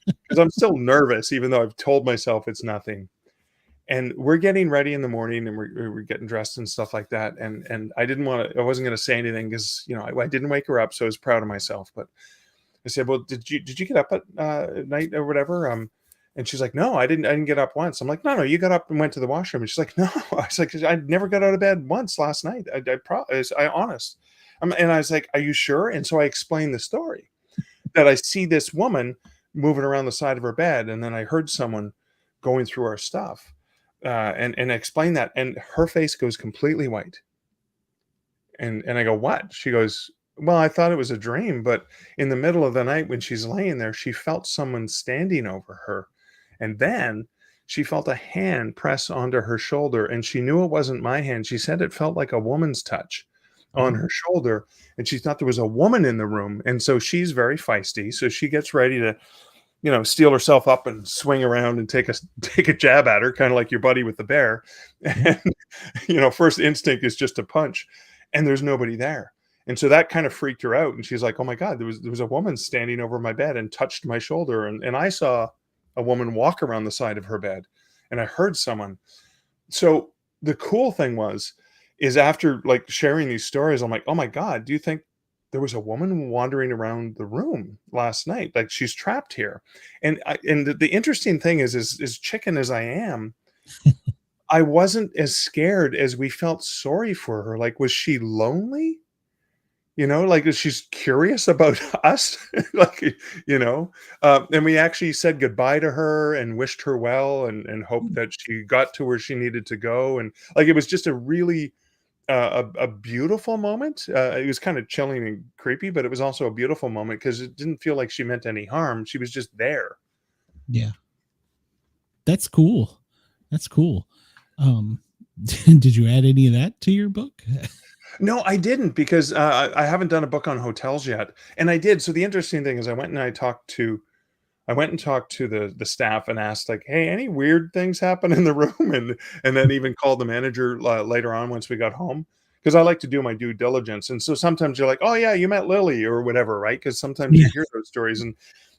because I'm still nervous, even though I've told myself it's nothing. And we're getting ready in the morning, and we're getting dressed and stuff like that. And I wasn't going to say anything, because, I didn't wake her up. So I was proud of myself, but I said, well, did you get up at night or whatever? And she's like, no, I didn't get up once. I'm like, no, you got up and went to the washroom. And she's like, no. I was like, I never got out of bed once last night. I honest. And I was like, are you sure? And so I explained the story, that I see this woman moving around the side of her bed. And then I heard someone going through our stuff, and I explained that. And her face goes completely white. And I go, what? She goes, well, I thought it was a dream, but in the middle of the night when she's laying there, she felt someone standing over her. And then she felt a hand press onto her shoulder, and she knew it wasn't my hand. She said it felt like a woman's touch on her shoulder, and she thought there was a woman in the room. And so she's very feisty. So she gets ready to, steel herself up and swing around and take a jab at her, kind of like your buddy with the bear. And, first instinct is just to punch, and there's nobody there. And so that kind of freaked her out. And she's like, oh my God, there was a woman standing over my bed and touched my shoulder. And I saw a woman walk around the side of her bed, and I heard someone. So the cool thing is after like sharing these stories, I'm like, oh my God, do you think there was a woman wandering around the room last night? Like, she's trapped here. And the interesting thing is chicken as I am, I wasn't as scared as we felt sorry for her. Like, was she lonely? Like, she's curious about us, and we actually said goodbye to her and wished her well, and hoped that she got to where she needed to go. And like, it was just a really, a beautiful moment. It was kind of chilling and creepy, but it was also a beautiful moment, because it didn't feel like she meant any harm. She was just there. Yeah. That's cool. Did you add any of that to your book? No, I didn't, because I haven't done a book on hotels yet. And I did. So the interesting thing is I went and talked to the staff and asked, like, hey, any weird things happen in the room? And then even called the manager later on once we got home, because I like to do my due diligence. And so sometimes you're like, oh yeah, you met Lily or whatever, right? Because sometimes you hear those stories, and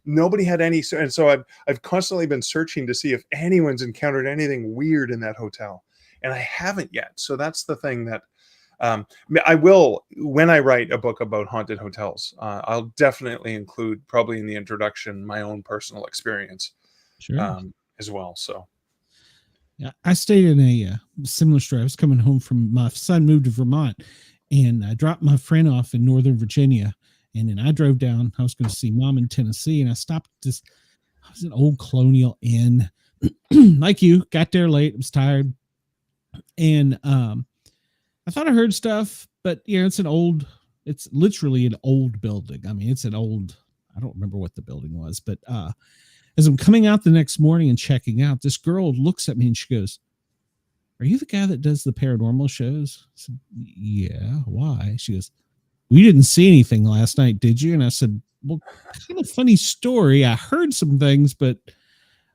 nobody had any. And so I've constantly been searching to see if anyone's encountered anything weird in that hotel, and I haven't yet. So that's the thing that I will, when I write a book about haunted hotels, I'll definitely include, probably in the introduction, my own personal experience, as well. So, yeah, I stayed in a similar story. I was coming home from, my son moved to Vermont, and I dropped my friend off in Northern Virginia, and then I drove down. I was going to see mom in Tennessee, and I stopped at this. I was an old colonial inn, like you. Got there late. I was tired, and I thought I heard stuff, but it's literally an old building. I mean, it's an old, I don't remember what the building was, but as I'm coming out the next morning and checking out, this girl looks at me and she goes, are you the guy that does the paranormal shows? I said, yeah, why? She goes, we didn't see anything last night, did you? And I said, well, kind of funny story. I heard some things, but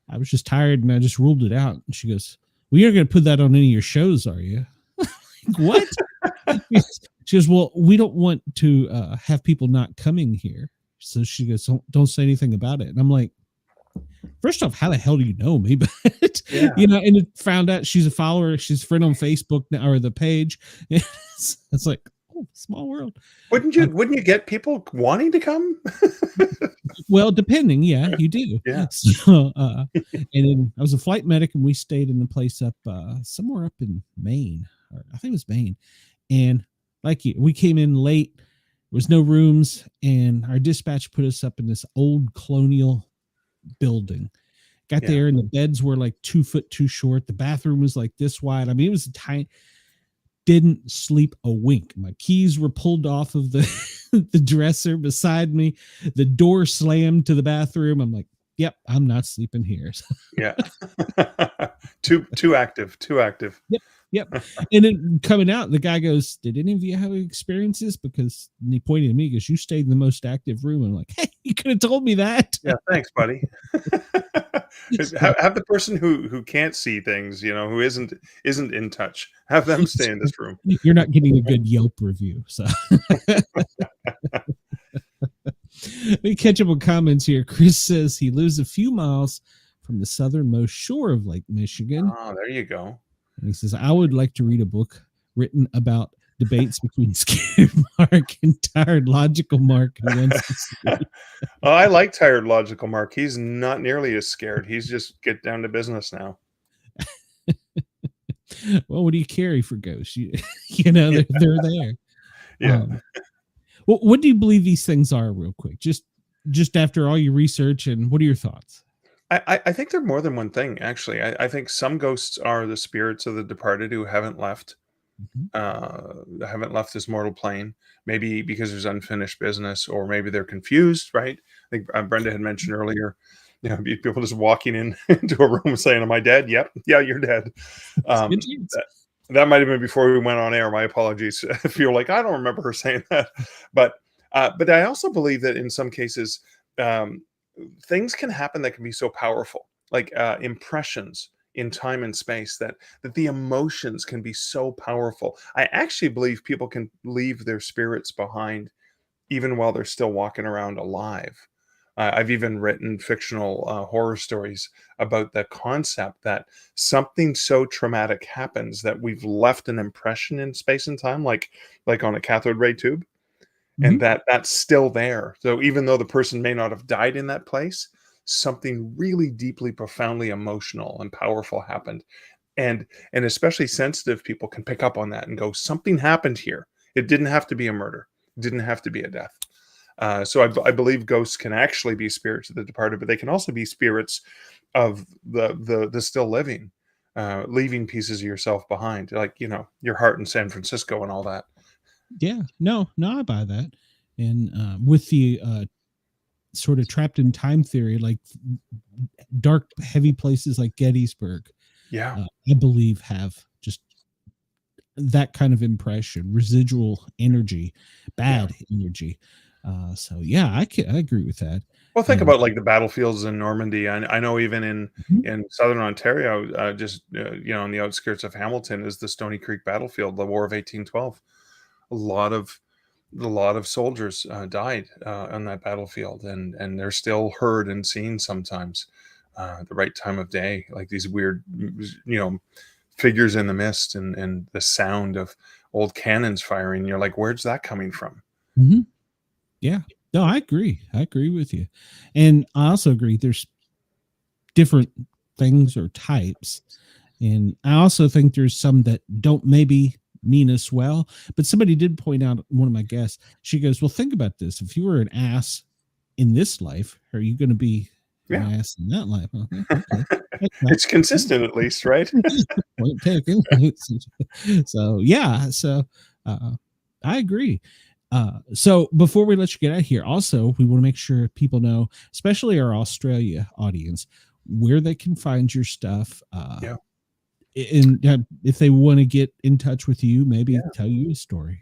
I was just tired and I just ruled it out. And she goes, We aren't going to put that on any of your shows, are you? What? She goes, well, we don't want to have people not coming here. So she goes, don't say anything about it. And I'm like, first off, how the hell do you know me? But and it found out she's a follower. She's a friend on Facebook now, or the page. It's like, oh, small world. Wouldn't you get people wanting to come? Well, depending, you do. Yeah. So, and then I was a flight medic, and we stayed in a place up somewhere up in Maine, or I think it was Maine. And we came in late. There was no rooms, and our dispatch put us up in this old colonial building. Got there, and the beds were like 2 foot too short. The bathroom was like this wide. I mean, it was tiny. Didn't sleep a wink. My keys were pulled off of the the dresser beside me. The door slammed to the bathroom. I'm like, yep, I'm not sleeping here. Yeah. Too active. Yep. And then coming out, the guy goes, did any of you have experiences? Because he pointed at me, because you stayed in the most active room. I'm like, hey, you could have told me that. Yeah, thanks, buddy. have the person who can't see things, who isn't in touch, have them stay in this room. You're not getting a good Yelp review. So let me catch up with comments here. Chris says he lives a few miles from the southernmost shore of Lake Michigan. Oh, there you go. And he says, I would like to read a book written about debates between Scared Mark and Tired Logical Mark. Oh, I like Tired Logical Mark. He's not nearly as scared. He's just get down to business now. Well, what do you carry for ghosts? They're there. Yeah. Well, what do you believe these things are, real quick? Just after all your research, and what are your thoughts? I think they're more than one thing, actually. I think some ghosts are the spirits of the departed who haven't left. Haven't left this mortal plane, maybe because there's unfinished business, or maybe they're confused, right? I think Brenda had mentioned earlier, people just walking into a room saying, am I dead? Yep. Yeah, you're dead. That might have been before we went on air. My apologies if you're like, I don't remember her saying that. But I also believe that in some cases, things can happen that can be so powerful, like impressions in time and space, that the emotions can be so powerful. I actually believe people can leave their spirits behind even while they're still walking around alive. I've even written fictional horror stories about the concept that something so traumatic happens that we've left an impression in space and time, like on a cathode ray tube, and that's still there. So even though the person may not have died in that place, something really deeply, profoundly emotional and powerful happened. And especially sensitive people can pick up on that and go, something happened here. It didn't have to be a murder. It didn't have to be a death. So I believe ghosts can actually be spirits of the departed, but they can also be spirits of the still living, leaving pieces of yourself behind, like, your heart in San Francisco and all that. Yeah, no, I buy that. And with the sort of trapped in time theory, like dark, heavy places like Gettysburg, I believe have just that kind of impression, residual energy, bad energy. So I agree with that. Well, think about like the battlefields in Normandy. I know even in southern Ontario, just on the outskirts of Hamilton, is the Stony Creek battlefield, the War of 1812. A lot of soldiers died on that battlefield, and they're still heard and seen sometimes at the right time of day, like these weird, figures in the mist, and the sound of old cannons firing. You're like, where's that coming from? Mm-hmm. Yeah, no, I agree with you. And I also agree there's different things or types. And I also think there's some that don't maybe mean us well, but somebody did point out, one of my guests, she goes, well, think about this. If you were an ass in this life, are you going to be an ass in that life? Okay. It's consistent, at least, right? Point taken. So I agree. So before we let you get out of here, also, we want to make sure people know, especially our Australia audience, where they can find your stuff. And if they want to get in touch with you, maybe tell you a story.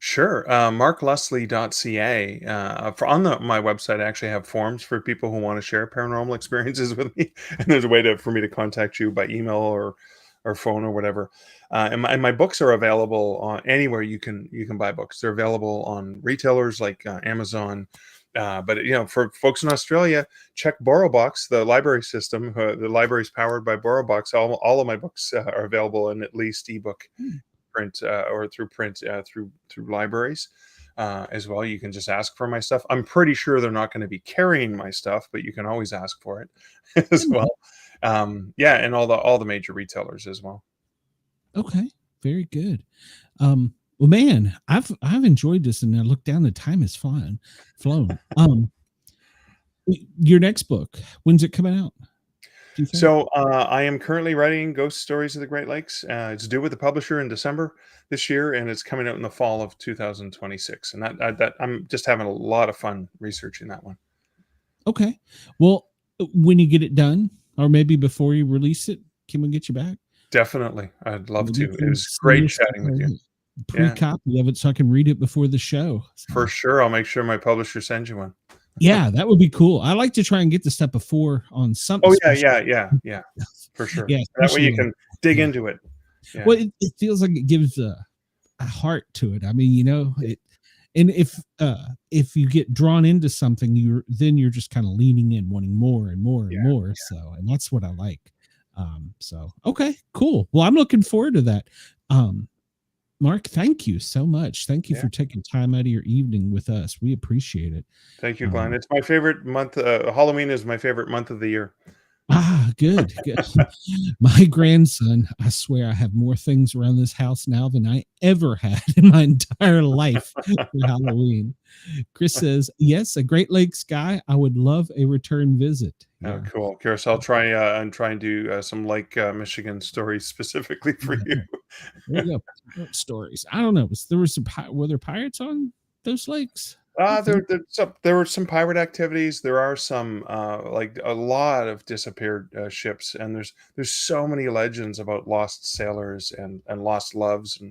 Sure. markleslie.ca. On my website, I actually have forms for people who want to share paranormal experiences with me. And there's a way for me to contact you by email or or phone or whatever. And my books are available on anywhere you can buy books. They're available on retailers like Amazon. But for folks in Australia, check BorrowBox, the library system. The library is powered by BorrowBox. All of my books are available in at least ebook, print, or through print through libraries as well. You can just ask for my stuff. I'm pretty sure they're not going to be carrying my stuff, but you can always ask for it as well. And all the major retailers as well. Okay, very good. Well, man, I've enjoyed this, and I look down, the time has flown. Your next book, when's it coming out? So I am currently writing Ghost Stories of the Great Lakes. It's due with the publisher in December this year, and it's coming out in the fall of 2026. And that I'm just having a lot of fun researching that one. Okay. Well, when you get it done, or maybe before you release it, can we get you back? Definitely. I'd love to. It was great chatting with you. Pre-copy of it so I can read it before the show. So. For sure. I'll make sure my publisher sends you one. Yeah, that would be cool. I like to try and get the stuff before on something. Oh, yeah. For sure. Yeah, that way you can dig into it. Yeah. Well, it feels like it gives a heart to it. I mean, and if you get drawn into something, you're just kind of leaning in, wanting more and more and more. Yeah. So, and that's what I like. So, okay, cool. Well, I'm looking forward to that. Mark, thank you so much. Thank you for taking time out of your evening with us. We appreciate it. Thank you, Glenn. It's my favorite month. Halloween is my favorite month of the year. Good. My grandson, I swear I have more things around this house now than I ever had in my entire life for Halloween. Chris says, yes, a Great Lakes guy. I would love a return visit. Oh, cool. Curious. I'll try and do some Lake Michigan stories specifically for you. There you go. Stories. I don't know. Were there pirates on those lakes? There were some pirate activities. There are some like a lot of disappeared ships, and there's so many legends about lost sailors and lost loves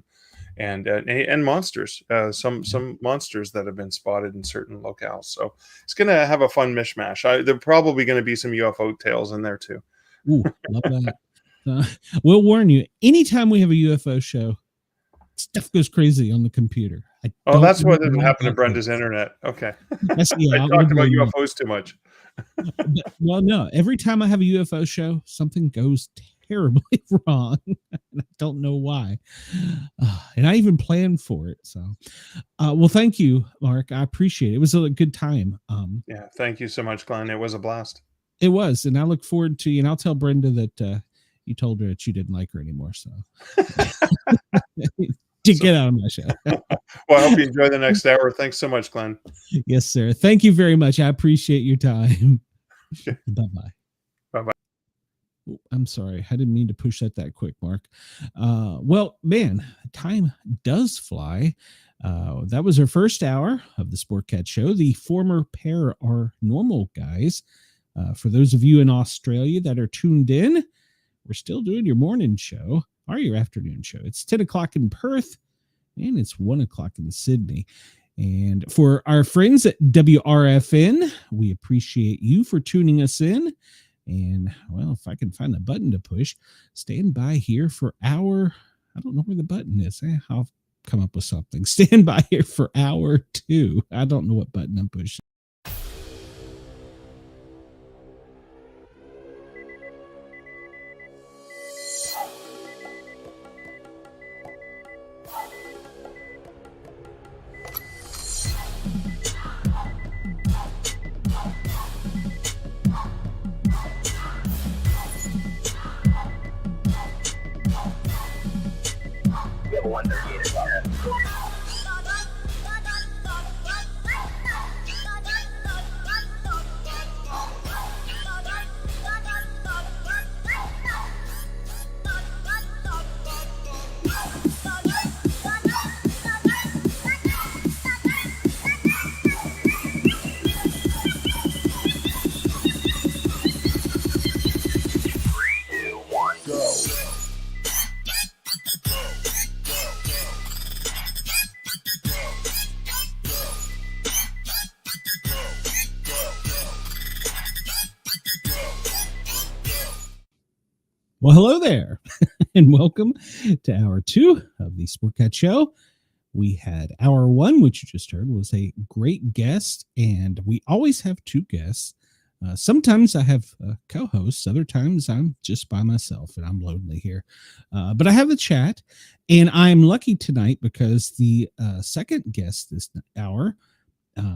and monsters. Some monsters that have been spotted in certain locales. So it's gonna have a fun mishmash. There's probably going to be some UFO tales in there too. Ooh, love that. We'll warn you. Anytime we have a UFO show, stuff goes crazy on the computer. That's what doesn't happen to Brenda's internet. Okay. I talked about UFOs too much. Well, no. Every time I have a UFO show, something goes terribly wrong. I don't know why. And I even planned for it. So, well, thank you, Mark. I appreciate it. It was a good time. Thank you so much, Glenn. It was a blast. It was. And I look forward to, and I'll tell Brenda that you told her that you didn't like her anymore. So. Get out of my show. Well, I hope you enjoy the next hour. Thanks so much, Glenn. Yes, sir. Thank you very much. I appreciate your time. Bye-bye. Bye-bye. I'm sorry. I didn't mean to push that quick, Mark. Well, man, time does fly. That was our first hour of the Sportcat show. The former Paranormal guys. For those of you in Australia that are tuned in, we're still doing your morning show. Or your afternoon show. It's 10 o'clock in Perth and it's 1 o'clock in Sydney. And for our friends at WRFN, we appreciate you for tuning us in. And well, if I can find the button to push, stand by here for I don't know where the button is. I'll come up with something. Stand by here for hour 2. I don't know what button I'm pushing. Well, hello there, and welcome to hour 2 of the Sportcat Show. We had hour 1, which you just heard, was a great guest, and we always have 2 guests. Sometimes I have co-hosts. Other times I'm just by myself, and I'm lonely here. But I have the chat, and I'm lucky tonight because the second guest this hour,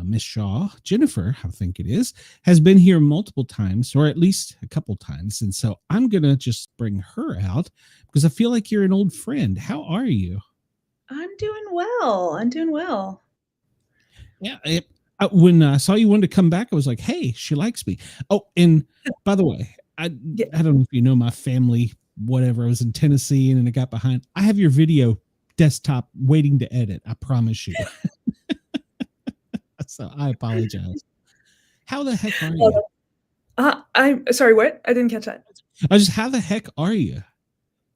Miss Shaw, Jennifer, I think it is, has been here multiple times, or at least a couple times. And so I'm going to just bring her out because I feel like you're an old friend. How are you? I'm doing well. Yeah. When I saw you wanted to come back, I was like, hey, she likes me. Oh, and by the way, I don't know if you know my family, whatever. I was in Tennessee and then I got behind. I have your video desktop waiting to edit. I promise you. So I apologize. How the heck are you? I'm sorry, what? I didn't catch that. How the heck are you?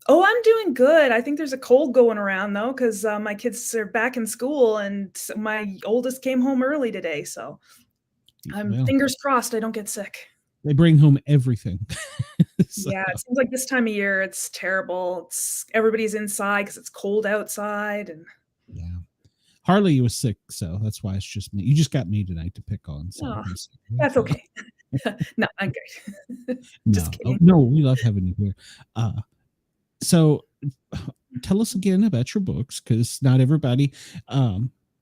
Oh, I'm doing good. I think there's a cold going around though, because my kids are back in school and my oldest came home early today. So I'm fingers crossed I don't get sick. They bring home everything. So. Yeah, it seems like this time of year it's terrible. Everybody's inside because it's cold outside. And yeah. Harley was sick, so that's why it's just me. You just got me tonight to pick on. So that's okay. No, I'm good. Just kidding. No, we love having you here. So tell us again about your books, because not everybody. I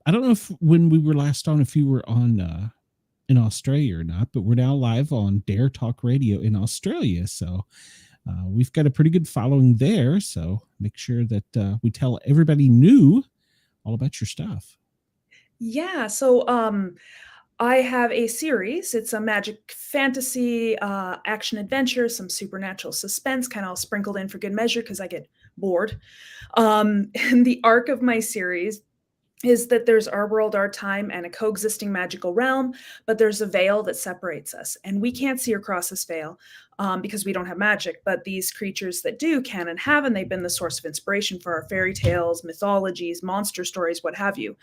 don't know if when we were last on, if you were on in Australia or not, but we're now live on Dare Talk Radio in Australia. So we've got a pretty good following there. So make sure that we tell everybody new all about your stuff. Yeah. So I have a series. It's a magic fantasy, action adventure, some supernatural suspense, kind of sprinkled in for good measure because I get bored. And the arc of my series is that there's our world, our time, and a coexisting magical realm, but there's a veil that separates us. And we can't see across this veil because we don't have magic, but these creatures that do can and have, and they've been the source of inspiration for our fairy tales, mythologies, monster stories, what have you.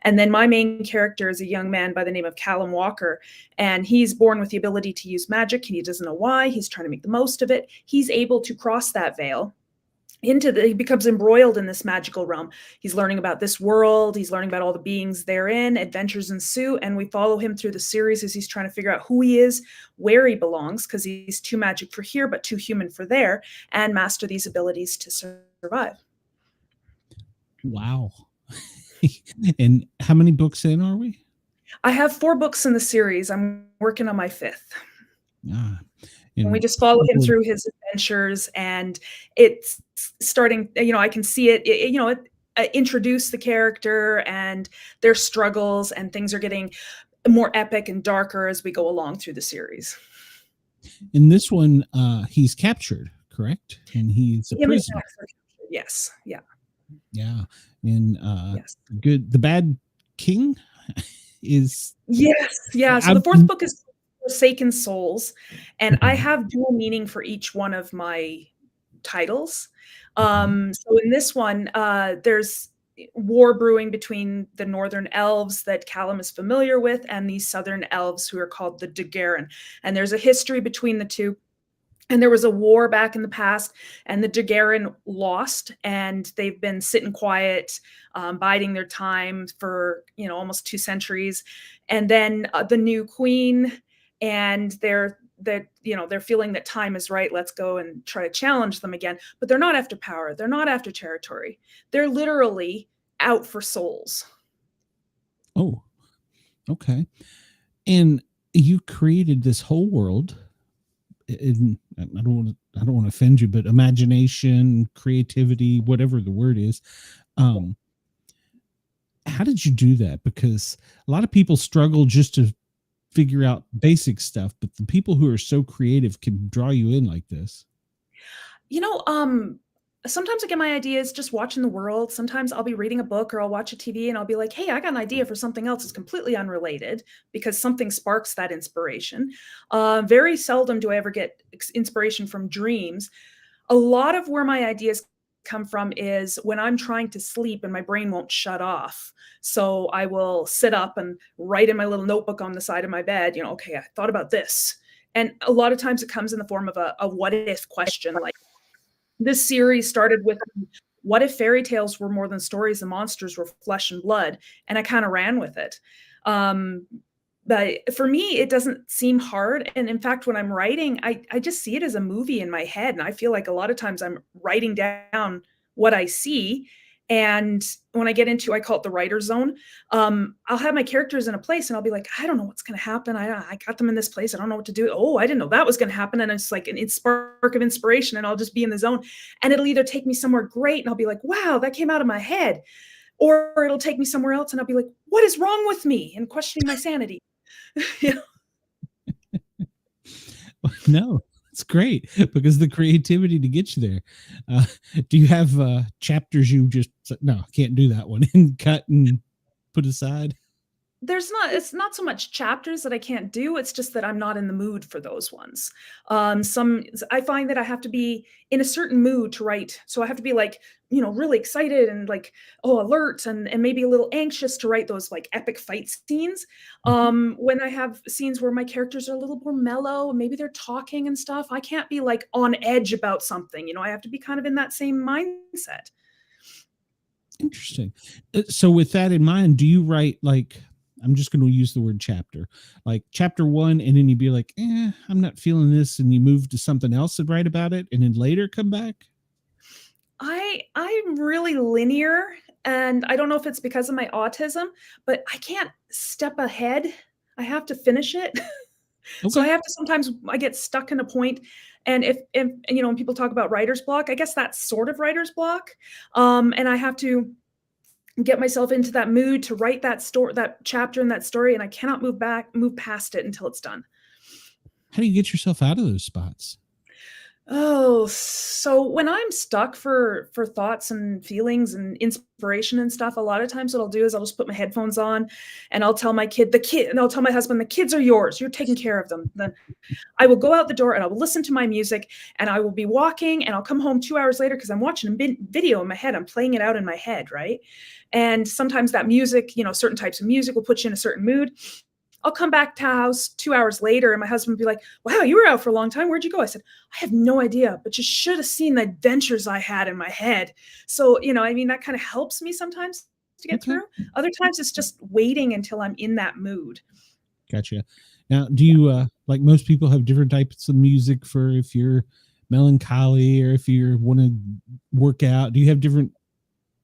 And then my main character is a young man by the name of Callum Walker, and he's born with the ability to use magic, and he doesn't know why. He's trying to make the most of it. He's able to cross that veil he becomes embroiled in this magical realm. He's learning about this world. He's learning about all the beings therein. Adventures ensue, and we follow him through the series as he's trying to figure out who he is, where he belongs, because he's too magic for here, but too human for there, and master these abilities to survive. Wow. And how many books in are we? I have 4 books in the series. I'm working on my 5th. And we just follow him through his adventures, and it's starting, I can see it, introduce the character and their struggles, and things are getting more epic and darker as we go along through the series. In this one, he's captured, correct? And he's a prisoner. Yes. Yeah. Yeah. And yes. Good. The Bad King is. Yes. Yeah. So the 4th book is Forsaken Souls, and I have dual meaning for each one of my titles. So in this one, there's war brewing between the northern elves that Callum is familiar with and these southern elves who are called the Dundurn. And there's a history between the two. And there was a war back in the past, and the Dundurn lost, and they've been sitting quiet, biding their time for almost 2 centuries. And then the new queen, and they're feeling that time is right. Let's go and try to challenge them again. But they're not after power. They're not after territory. They're literally out for souls. Oh, okay. And you created this whole world. I don't want to offend you, but imagination, creativity, whatever the word is. How did you do that? Because a lot of people struggle just to figure out basic stuff, but the people who are so creative can draw you in like this. Sometimes I get my ideas just watching the world. Sometimes I'll be reading a book or I'll watch a TV and I'll be like, hey, I got an idea for something else that's completely unrelated because something sparks that inspiration. Very seldom do I ever get inspiration from dreams. A lot of where my ideas come from is when I'm trying to sleep and my brain won't shut off. So I will sit up and write in my little notebook on the side of my bed, okay, I thought about this. And a lot of times it comes in the form of a what if question, like, This series started with, what if fairy tales were more than stories and monsters were flesh and blood? And I kind of ran with it. Um, but for me, it doesn't seem hard. And in fact, when I'm writing, I just see it as a movie in my head. And I feel like a lot of times I'm writing down what I see. And when I get into, I call it the writer zone, I'll have my characters in a place and I'll be like, I don't know what's going to happen. I got them in this place. I don't know what to do. Oh, I didn't know that was going to happen. And it's like an spark of inspiration, and I'll just be in the zone, and it'll either take me somewhere great and I'll be like, wow, that came out of my head. Or it'll take me somewhere else and I'll be like, what is wrong with me? And questioning my sanity. Yeah. No, it's great because the creativity to get you there. Do you have chapters you just no, I can't do that one and cut and put aside? It's not so much chapters that I can't do, it's just that I'm not in the mood for those ones. I find that I have to be in a certain mood to write. So I have to be like, really excited and like, oh, alert and maybe a little anxious to write those like epic fight scenes. When I have scenes where my characters are a little more mellow, maybe they're talking and stuff, I can't be like on edge about something. I have to be kind of in that same mindset. Interesting. So with that in mind, do you write like, I'm just going to use the word chapter, like chapter 1, and then you'd be like, I'm not feeling this, and you move to something else and write about it, and then later come back? I'm really linear, and I don't know if it's because of my autism, but I can't step ahead. I have to finish it. So I Okay. have to, sometimes I get stuck in a point, and if when people talk about writer's block, I guess that's sort of writer's block. And I have to get myself into that mood to write that story, that chapter in that story, and I cannot move past it until it's done. How do you get yourself out of those spots? Oh, so when I'm stuck for thoughts and feelings and inspiration and stuff, a lot of times what I'll do is I'll just put my headphones on and I'll tell and I'll tell my husband, the kids are yours. You're taking care of them. Then I will go out the door and I will listen to my music, and I will be walking, and I'll come home 2 hours later because I'm watching a video in my head. I'm playing it out in my head, right? And sometimes that music, certain types of music will put you in a certain mood. I'll come back to house 2 hours later, and my husband would be like, wow, you were out for a long time. Where'd you go? I said, I have no idea, but you should have seen the adventures I had in my head. So, that kind of helps me sometimes to get Okay. through. Other times it's just waiting until I'm in that mood. Gotcha. Now, do you, like most people, have different types of music for if you're melancholy or if you want to work out? Do you have different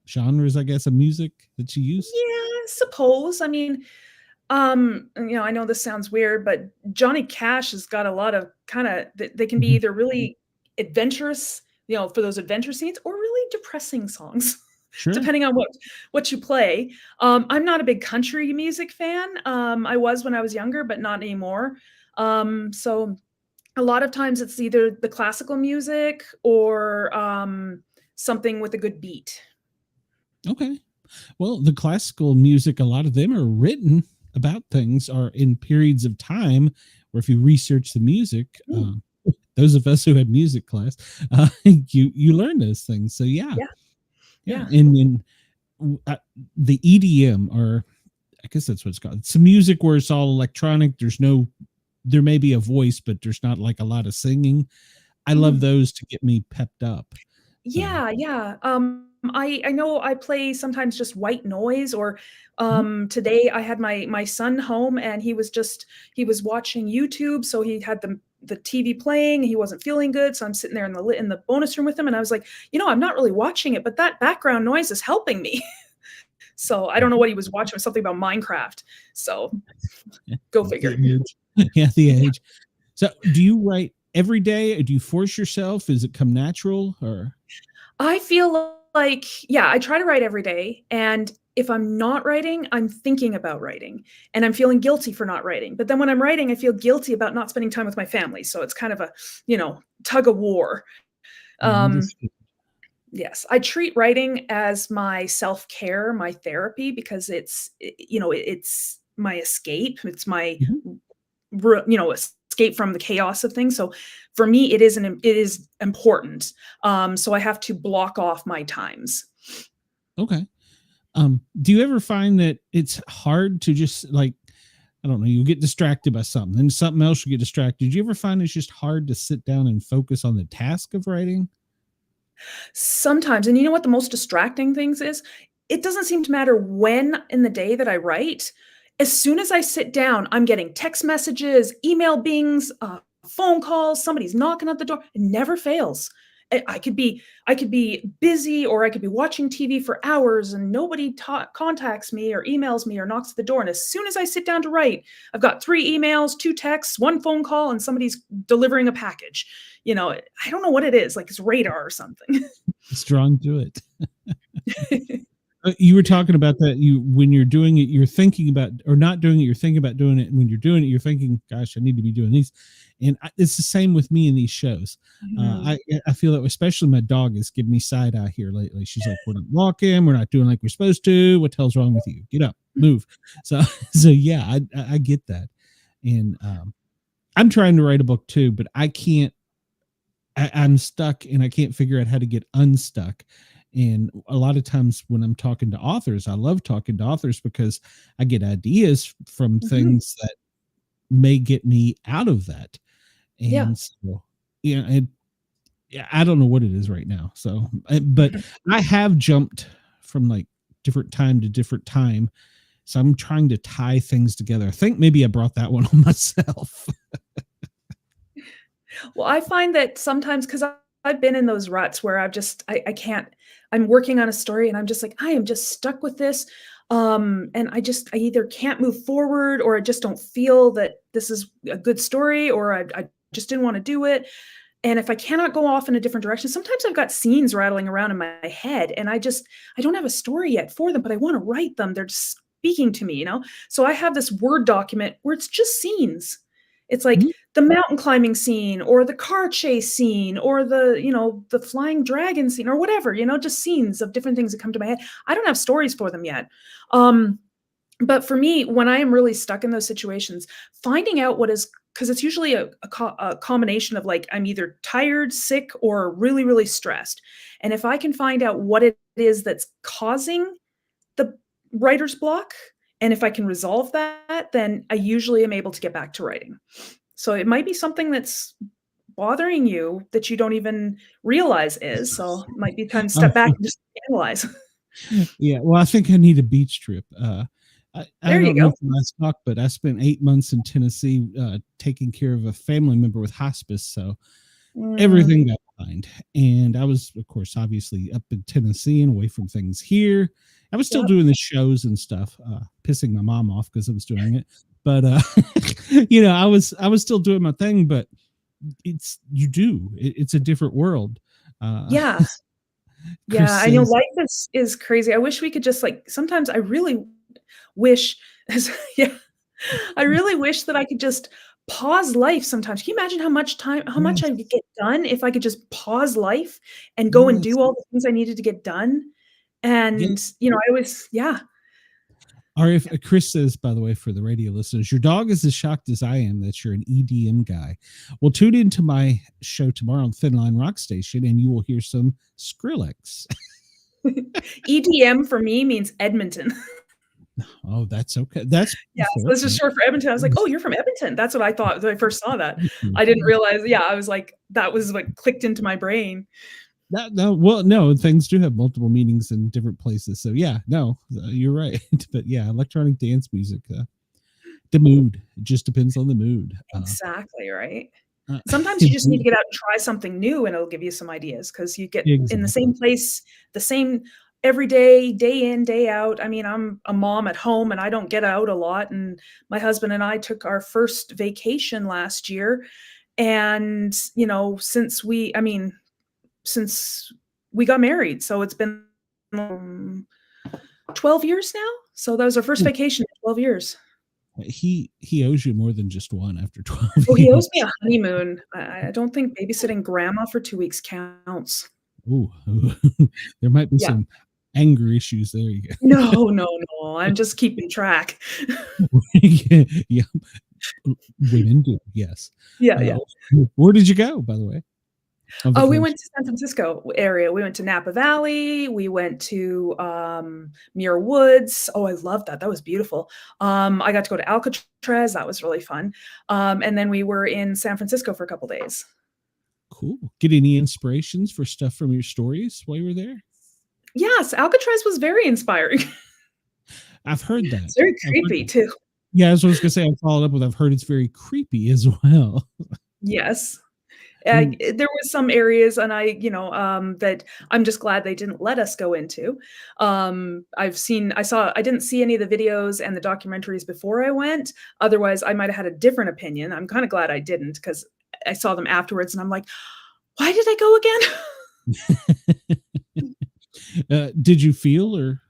genres, I guess, of music that you use? Yeah, I suppose. I know this sounds weird, but Johnny Cash has got a lot of they can be Mhm. either really adventurous, for those adventure scenes, or really depressing songs, Sure. depending on what you play. I'm not a big country music fan. I was when I was younger, but not anymore. So a lot of times it's either the classical music or something with a good beat. Okay. Well, the classical music, a lot of them are written about things are in periods of time where if you research the music, those of us who had music class, you learn those things. So yeah. Yeah, Yeah. yeah. And the EDM, or I guess that's what it's called. It's music where it's all electronic. There may be a voice, but there's not like a lot of singing. I love Mhm. those to get me pepped up. So, Yeah, yeah. I know I play sometimes just white noise, or mhm. today I had my son home, and he was watching YouTube, so he had the TV playing. He wasn't feeling good, so I'm sitting there in the bonus room with him, and I was like, I'm not really watching it, but that background noise is helping me. So I don't know what he was watching. It was something about Minecraft. So go The figure. age. Yeah, the age. So do you write every day? Or do you force yourself? Does it come natural or? I feel like, yeah, I try to write every day. And if I'm not writing, I'm thinking about writing, and I'm feeling guilty for not writing. But then when I'm writing, I feel guilty about not spending time with my family. So it's kind of a, tug of war. Um, Understood. yes, I treat writing as my self-care, my therapy, because it's my escape. It's my, Mhm. escape from the chaos of things. So for me, it is important. So I have to block off my times. Okay. Do you ever find that it's hard to just like, I don't know, you get distracted by something, then something else you get distracted. Do you ever find it's just hard to sit down and focus on the task of writing? Sometimes, and you know what the most distracting things is? It doesn't seem to matter when in the day that I write. As soon as I sit down, I'm getting text messages, email bings, phone calls, somebody's knocking at the door. It never fails. I could be busy or I could be watching TV for hours and nobody contacts me or emails me or knocks at the door. And as soon as I sit down to write, I've got 3 emails, 2 texts, 1 phone call, and somebody's delivering a package. I don't know what it is, like it's radar or something. It's drawn to it. You were talking about that. When you're doing it, you're thinking about, or not doing it, you're thinking about doing it. And when you're doing it, you're thinking, "Gosh, I need to be doing these." And it's the same with me in these shows. I feel that, especially my dog is giving me side eye here lately. She's like, "We're not walking. We're not doing like we're supposed to. What the hell's wrong with you? Get up, move." So yeah, I get that. And I'm trying to write a book too, but I can't. I'm stuck, and I can't figure out how to get unstuck. And a lot of times when I'm talking to authors, I love talking to authors because I get ideas from things that may get me out of that. And Yeah. so, I don't know what it is right now. So, but I have jumped from like different time to different time. So I'm trying to tie things together. I think maybe I brought that one on myself. Well, I find that sometimes because I've been in those ruts where I can't. I'm working on a story and I'm just like, I am just stuck with this. And I either can't move forward or I just don't feel that this is a good story or I just didn't want to do it. And if I cannot go off in a different direction, sometimes I've got scenes rattling around in my head and I don't have a story yet for them, but I want to write them. They're just speaking to me, So I have this Word document where it's just scenes. It's like the mountain climbing scene or the car chase scene or the flying dragon scene or whatever, just scenes of different things that come to my head. I don't have stories for them yet. But for me, when I am really stuck in those situations, finding out because it's usually a combination of like, I'm either tired, sick, or really, really stressed. And if I can find out what it is that's causing the writer's block, and if I can resolve that, then I usually am able to get back to writing. So it might be something that's bothering you that you don't even realize is. So it might be time to step back and just analyze. Yeah. Well, I think I need a beach trip. I There you don't know go. if the last talk, but I spent 8 months in Tennessee taking care of a family member with hospice. So everything got behind. And I was, of course, obviously up in Tennessee and away from things here. I was still Yep. doing the shows and stuff, pissing my mom off because I was doing it. But I was still doing my thing. But it's a different world. Yeah. Chris Yeah. I know says, life is crazy. I wish we could just sometimes I really wish, yeah, I really wish that I could just pause life sometimes. Can you imagine how much yes, I could get done if I could just pause life and go and yes, do all the things I needed to get done? yes. And, I always, yeah. Or if Chris says, by the way, for the radio listeners, your dog is as shocked as I am that you're an EDM guy. Well, tune into my show tomorrow on Thin Line Rock Station, and you will hear some Skrillex. EDM for me means Edmonton. Oh, that's okay. That's Yeah, so this is short for Edmonton. I was like, "Oh, you're from Edmonton." That's what I thought when I first saw that. I didn't realize, yeah, I was like, that was what clicked into my brain. No, things do have multiple meanings in different places. So yeah, no, you're right. But yeah, electronic dance music, the mood. It just depends on the mood. Exactly, right? Sometimes you just need to get out and try something new, and it'll give you some ideas because you get in the same place, the same every day in, day out. I mean, I'm a mom at home and I don't get out a lot. And my husband and I took our first vacation last year. And, since we got married, so it's been 12 years now. So that was our first vacation in 12 years. He owes you more than just one after 12 Oh, he years. owes me a honeymoon. I don't think babysitting grandma for 2 weeks counts. Ooh, there might be Yeah. some anger issues there. You go. No. I'm just keeping track. Yeah, women do. Yes. Yeah. Where did you go, by the way? Oh, we went to San Francisco area. We went to Napa Valley. We went to Muir Woods. Oh, I love that. That was beautiful. I got to go to Alcatraz. That was really fun. And then we were in San Francisco for a couple days. Cool. Get any inspirations for stuff from your stories while you were there? Yes, Alcatraz was very inspiring. I've heard that. It's very I've heard creepy that. too. Yeah, that's what I was gonna say. I followed up with I've heard it's very creepy as well. Yes. And There was some areas and that I'm just glad they didn't let us go into. I didn't see any of the videos and the documentaries before I went. Otherwise, I might have had a different opinion. I'm kind of glad I didn't because I saw them afterwards and I'm like, why did I go again? did you feel or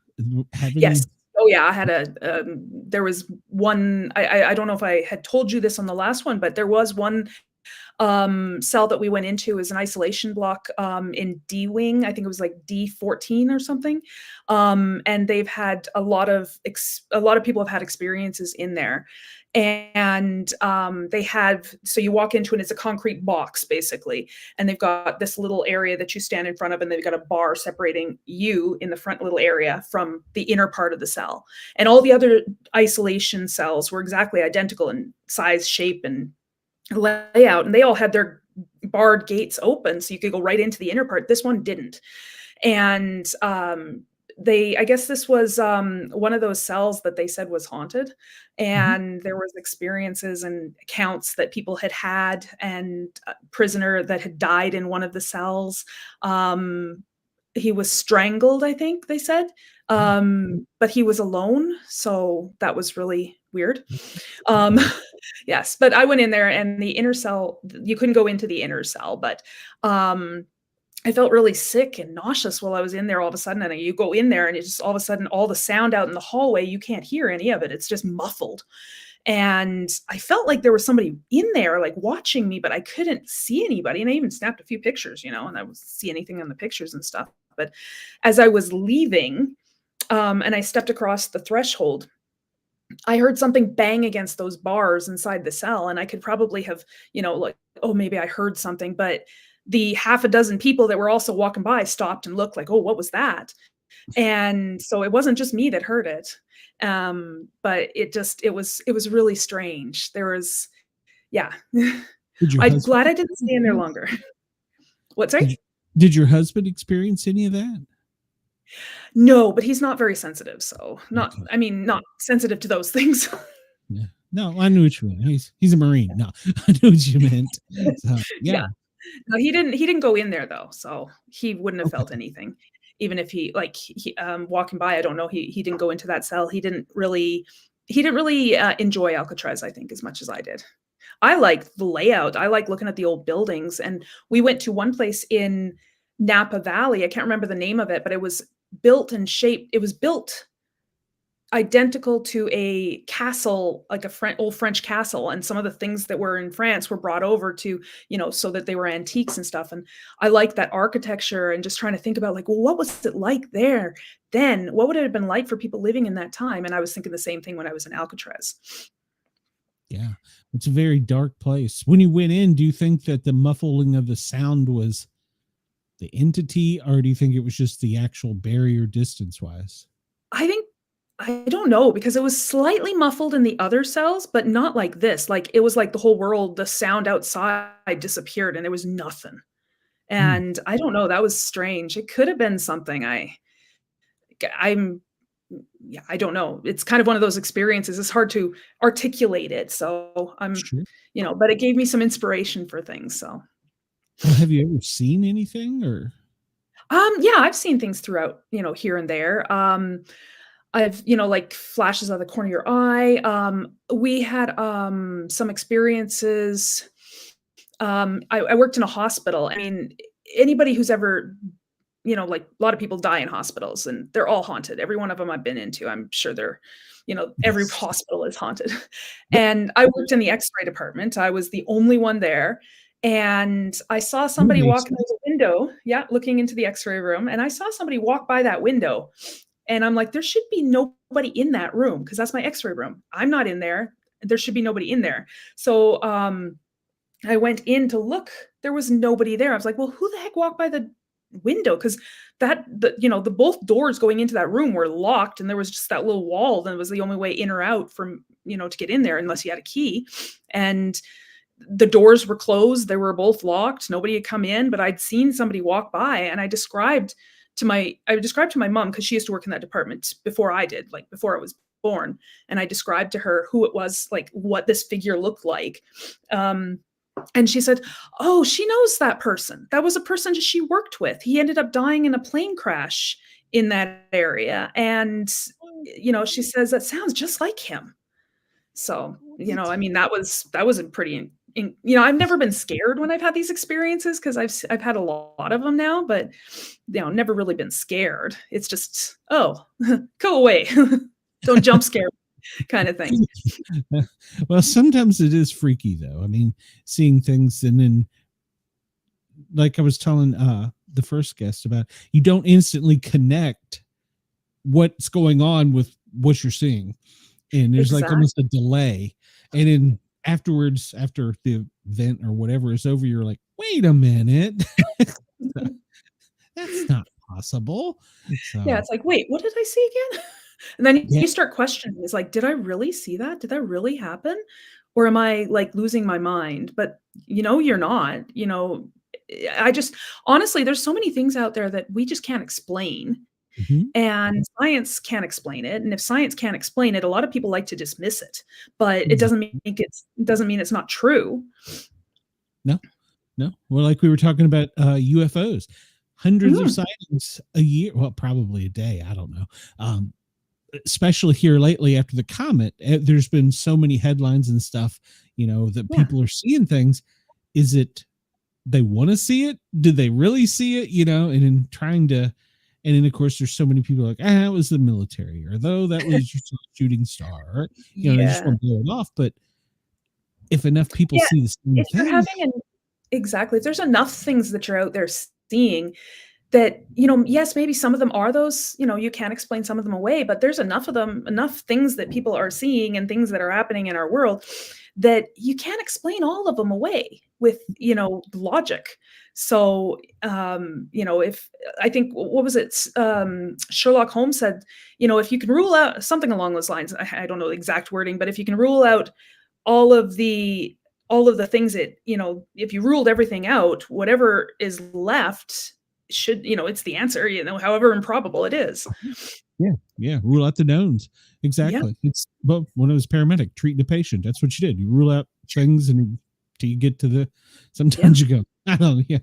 have any? Yes. Oh yeah, I had there was one, I don't know if I had told you this on the last one, but there was one cell that we went into is an isolation block in D wing. I think it was like D14 or something. And they've had a lot of people have had experiences in there. And so you walk into it, and it's a concrete box basically. And they've got this little area that you stand in front of, and they've got a bar separating you in the front little area from the inner part of the cell. And all the other isolation cells were exactly identical in size, shape, and layout, and they all had their barred gates open so you could go right into the inner part. This one didn't. And I guess this was one of those cells that they said was haunted, and there was experiences and accounts that people had and a prisoner that had died in one of the cells. He was strangled, I think they said, but he was alone, so that was really weird. Yes, but I went in there, and the inner cell, you couldn't go into the inner cell, but I felt really sick and nauseous while I was in there all of a sudden. And you go in there and it's just all of a sudden all the sound out in the hallway, you can't hear any of it. It's just muffled. And I felt like there was somebody in there like watching me, but I couldn't see anybody. And I even snapped a few pictures, and I wouldn't see anything on the pictures and stuff. But as I was leaving, and I stepped across the threshold, I heard something bang against those bars inside the cell. And I could probably have, like, oh, maybe I heard something, but the half a dozen people that were also walking by stopped and looked like, oh, what was that? And so it wasn't just me that heard it. But it was really strange. There was, yeah. I'm glad I didn't stay in there longer. What, sorry? Did your husband experience any of that? No, but he's not very sensitive. So not sensitive to those things. Yeah. No, I knew what you meant. He's a Marine. No, I knew what you meant. So, yeah. No, he didn't go in there though. So he wouldn't have felt anything. Even if he walking by, I don't know. He didn't go into that cell. He didn't really enjoy Alcatraz, I think, as much as I did. I like the layout. I like looking at the old buildings. And we went to one place in Napa Valley. I can't remember the name of it, but it was built and shaped. It was built identical to a castle, like old French castle. And some of the things that were in France were brought over to, so that they were antiques and stuff. And I like that architecture, and just trying to think about like, well, what was it like there then? What would it have been like for people living in that time? And I was thinking the same thing when I was in Alcatraz. Yeah, it's a very dark place. When you went in, do you think that the muffling of the sound was the entity, or do you think it was just the actual barrier distance wise? I don't know, because it was slightly muffled in the other cells, but not like this. Like it was like the whole world, the sound outside disappeared and there was nothing. And I don't know, that was strange. It could have been something. I don't know. It's kind of one of those experiences. It's hard to articulate it. So I'm, Sure. But it gave me some inspiration for things. So Well, have you ever seen anything or? yeah, I've seen things throughout, here and there. I've, like flashes out of the corner of your eye. We had some experiences. I worked in a hospital. I mean, anybody who's ever, like a lot of people die in hospitals, and they're all haunted. Every one of them I've been into, I'm sure they're, every hospital is haunted. And I worked in the X-ray department. I was the only one there. And I saw somebody walking through the window, looking into the X-ray room. And I saw somebody walk by that window. And I'm like, there should be nobody in that room, because that's my X-ray room. I'm not in there. There should be nobody in there. So I went in to look. There was nobody there. I was like, well, who the heck walked by the window? Because the both doors going into that room were locked, and there was just that little wall. That was the only way in or out from, to get in there, unless you had a key. And the doors were closed. They were both locked. Nobody had come in, but I'd seen somebody walk by, and I described to my mom, because she used to work in that department before I did, like before I was born. And I described to her who it was, like what this figure looked like. And she said, "Oh, she knows that person. That was a person she worked with. He ended up dying in a plane crash in that area." And, she says, "That sounds just like him." So, I mean, that was a pretty, I've never been scared when I've had these experiences, because I've had a lot of them now, but, never really been scared. It's just, oh, go away. Don't jump scare kind of thing. Well, sometimes it is freaky though. I mean, seeing things, and then like I was telling the first guest about, you don't instantly connect what's going on with what you're seeing. And there's like almost a delay. And then afterwards, after the event or whatever is over, you're like, wait a minute. That's not possible. So, yeah, it's like, wait, what did I see again? And then you start questioning. It's like, did I really see that? Did that really happen? Or am I like losing my mind? But you're not. I just, honestly, there's so many things out there that we just can't explain. And science can't explain it. And if science can't explain it, a lot of people like to dismiss it. But it doesn't mean it's not true. No. Well, like we were talking about UFOs, hundreds of sightings a year. Well, probably a day. I don't know. Especially here lately after the comet, there's been so many headlines and stuff, that people are seeing things. Is it they want to see it? Did they really see it? And in trying to, and then of course there's so many people like, it was the military, or though that was just a shooting star, or, they just want to blow it off. But if enough people see the same thing, exactly, if there's enough things that you're out there seeing, that, yes, maybe some of them are those, you can't explain some of them away, but there's enough of them, enough things that people are seeing and things that are happening in our world that you can't explain all of them away with, logic. So, if I think, what was it? Sherlock Holmes said, if you can rule out something along those lines, I don't know the exact wording, but if you can rule out all of the things that, if you ruled everything out, whatever is left should, it's the answer, however improbable it is. Yeah. Rule out the knowns. Exactly. It's, well, when it was paramedic treating a patient, that's what you did. You rule out things until you get to sometimes you go, I don't know. Here,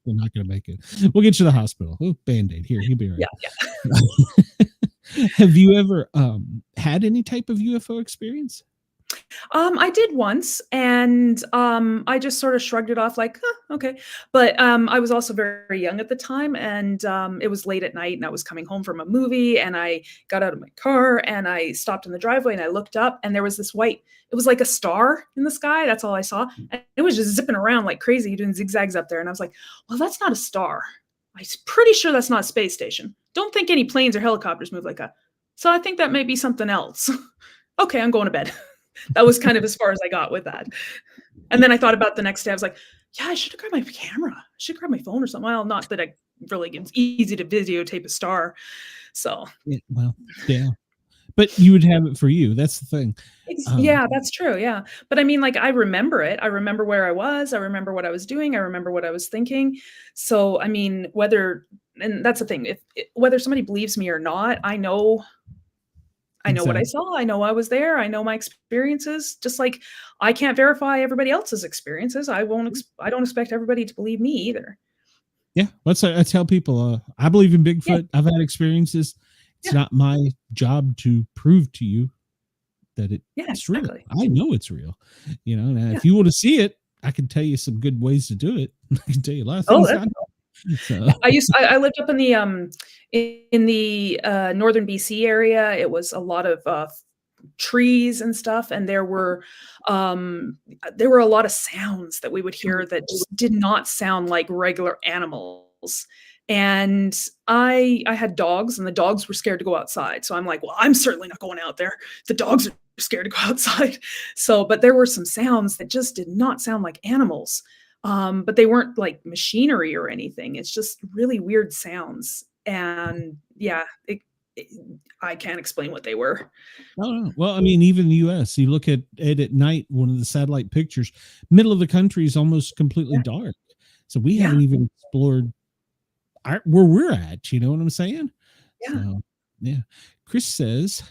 we're not going to make it. We'll get you to the hospital. Oh, Band-Aid. Here, you'll be all right. Yeah. Have you ever had any type of UFO experience? I did once, and I just sort of shrugged it off like, okay. But I was also very young at the time, and it was late at night, and I was coming home from a movie, and I got out of my car, and I stopped in the driveway, and I looked up, and there was this white, it was like a star in the sky. That's all I saw. And it was just zipping around like crazy, doing zigzags up there. And I was like, well, that's not a star. I'm pretty sure that's not a space station. Don't think any planes or helicopters move like that. So I think that may be something else. Okay, I'm going to bed. That was kind of as far as I got with that. And then I thought about the next day. I was like, yeah, I should have grabbed my camera. I should grab my phone or something. Well, not that it's easy to videotape a star. So, yeah. But you would have it for you. That's the thing. Yeah, that's true. Yeah. But I mean, like, I remember it. I remember where I was. I remember what I was doing. I remember what I was thinking. So, I mean, and that's the thing, whether somebody believes me or not, I know what I saw. I know I was there. I know my experiences. Just like I can't verify everybody else's experiences. I don't expect everybody to believe me either. Yeah. I tell people, I believe in Bigfoot. Yeah. I've had experiences. It's not my job to prove to you that it's real. I know it's real. Now, if you want to see it, I can tell you some good ways to do it. I can tell you a lot of things. So. I lived up in the northern BC area. It was a lot of trees and stuff, and there were a lot of sounds that we would hear that just did not sound like regular animals. And I had dogs, and the dogs were scared to go outside. So I'm like, well, I'm certainly not going out there. The dogs are scared to go outside. So, but there were some sounds that just did not sound like animals. But they weren't like machinery or anything. It's just really weird sounds. And yeah, I can't explain what they were. Oh, no. Well, I mean, even the U.S., you look at it at night, one of the satellite pictures, middle of the country is almost completely Yeah. dark. So we Yeah. haven't even explored where we're at. You know what I'm saying? Yeah. So, yeah. Chris says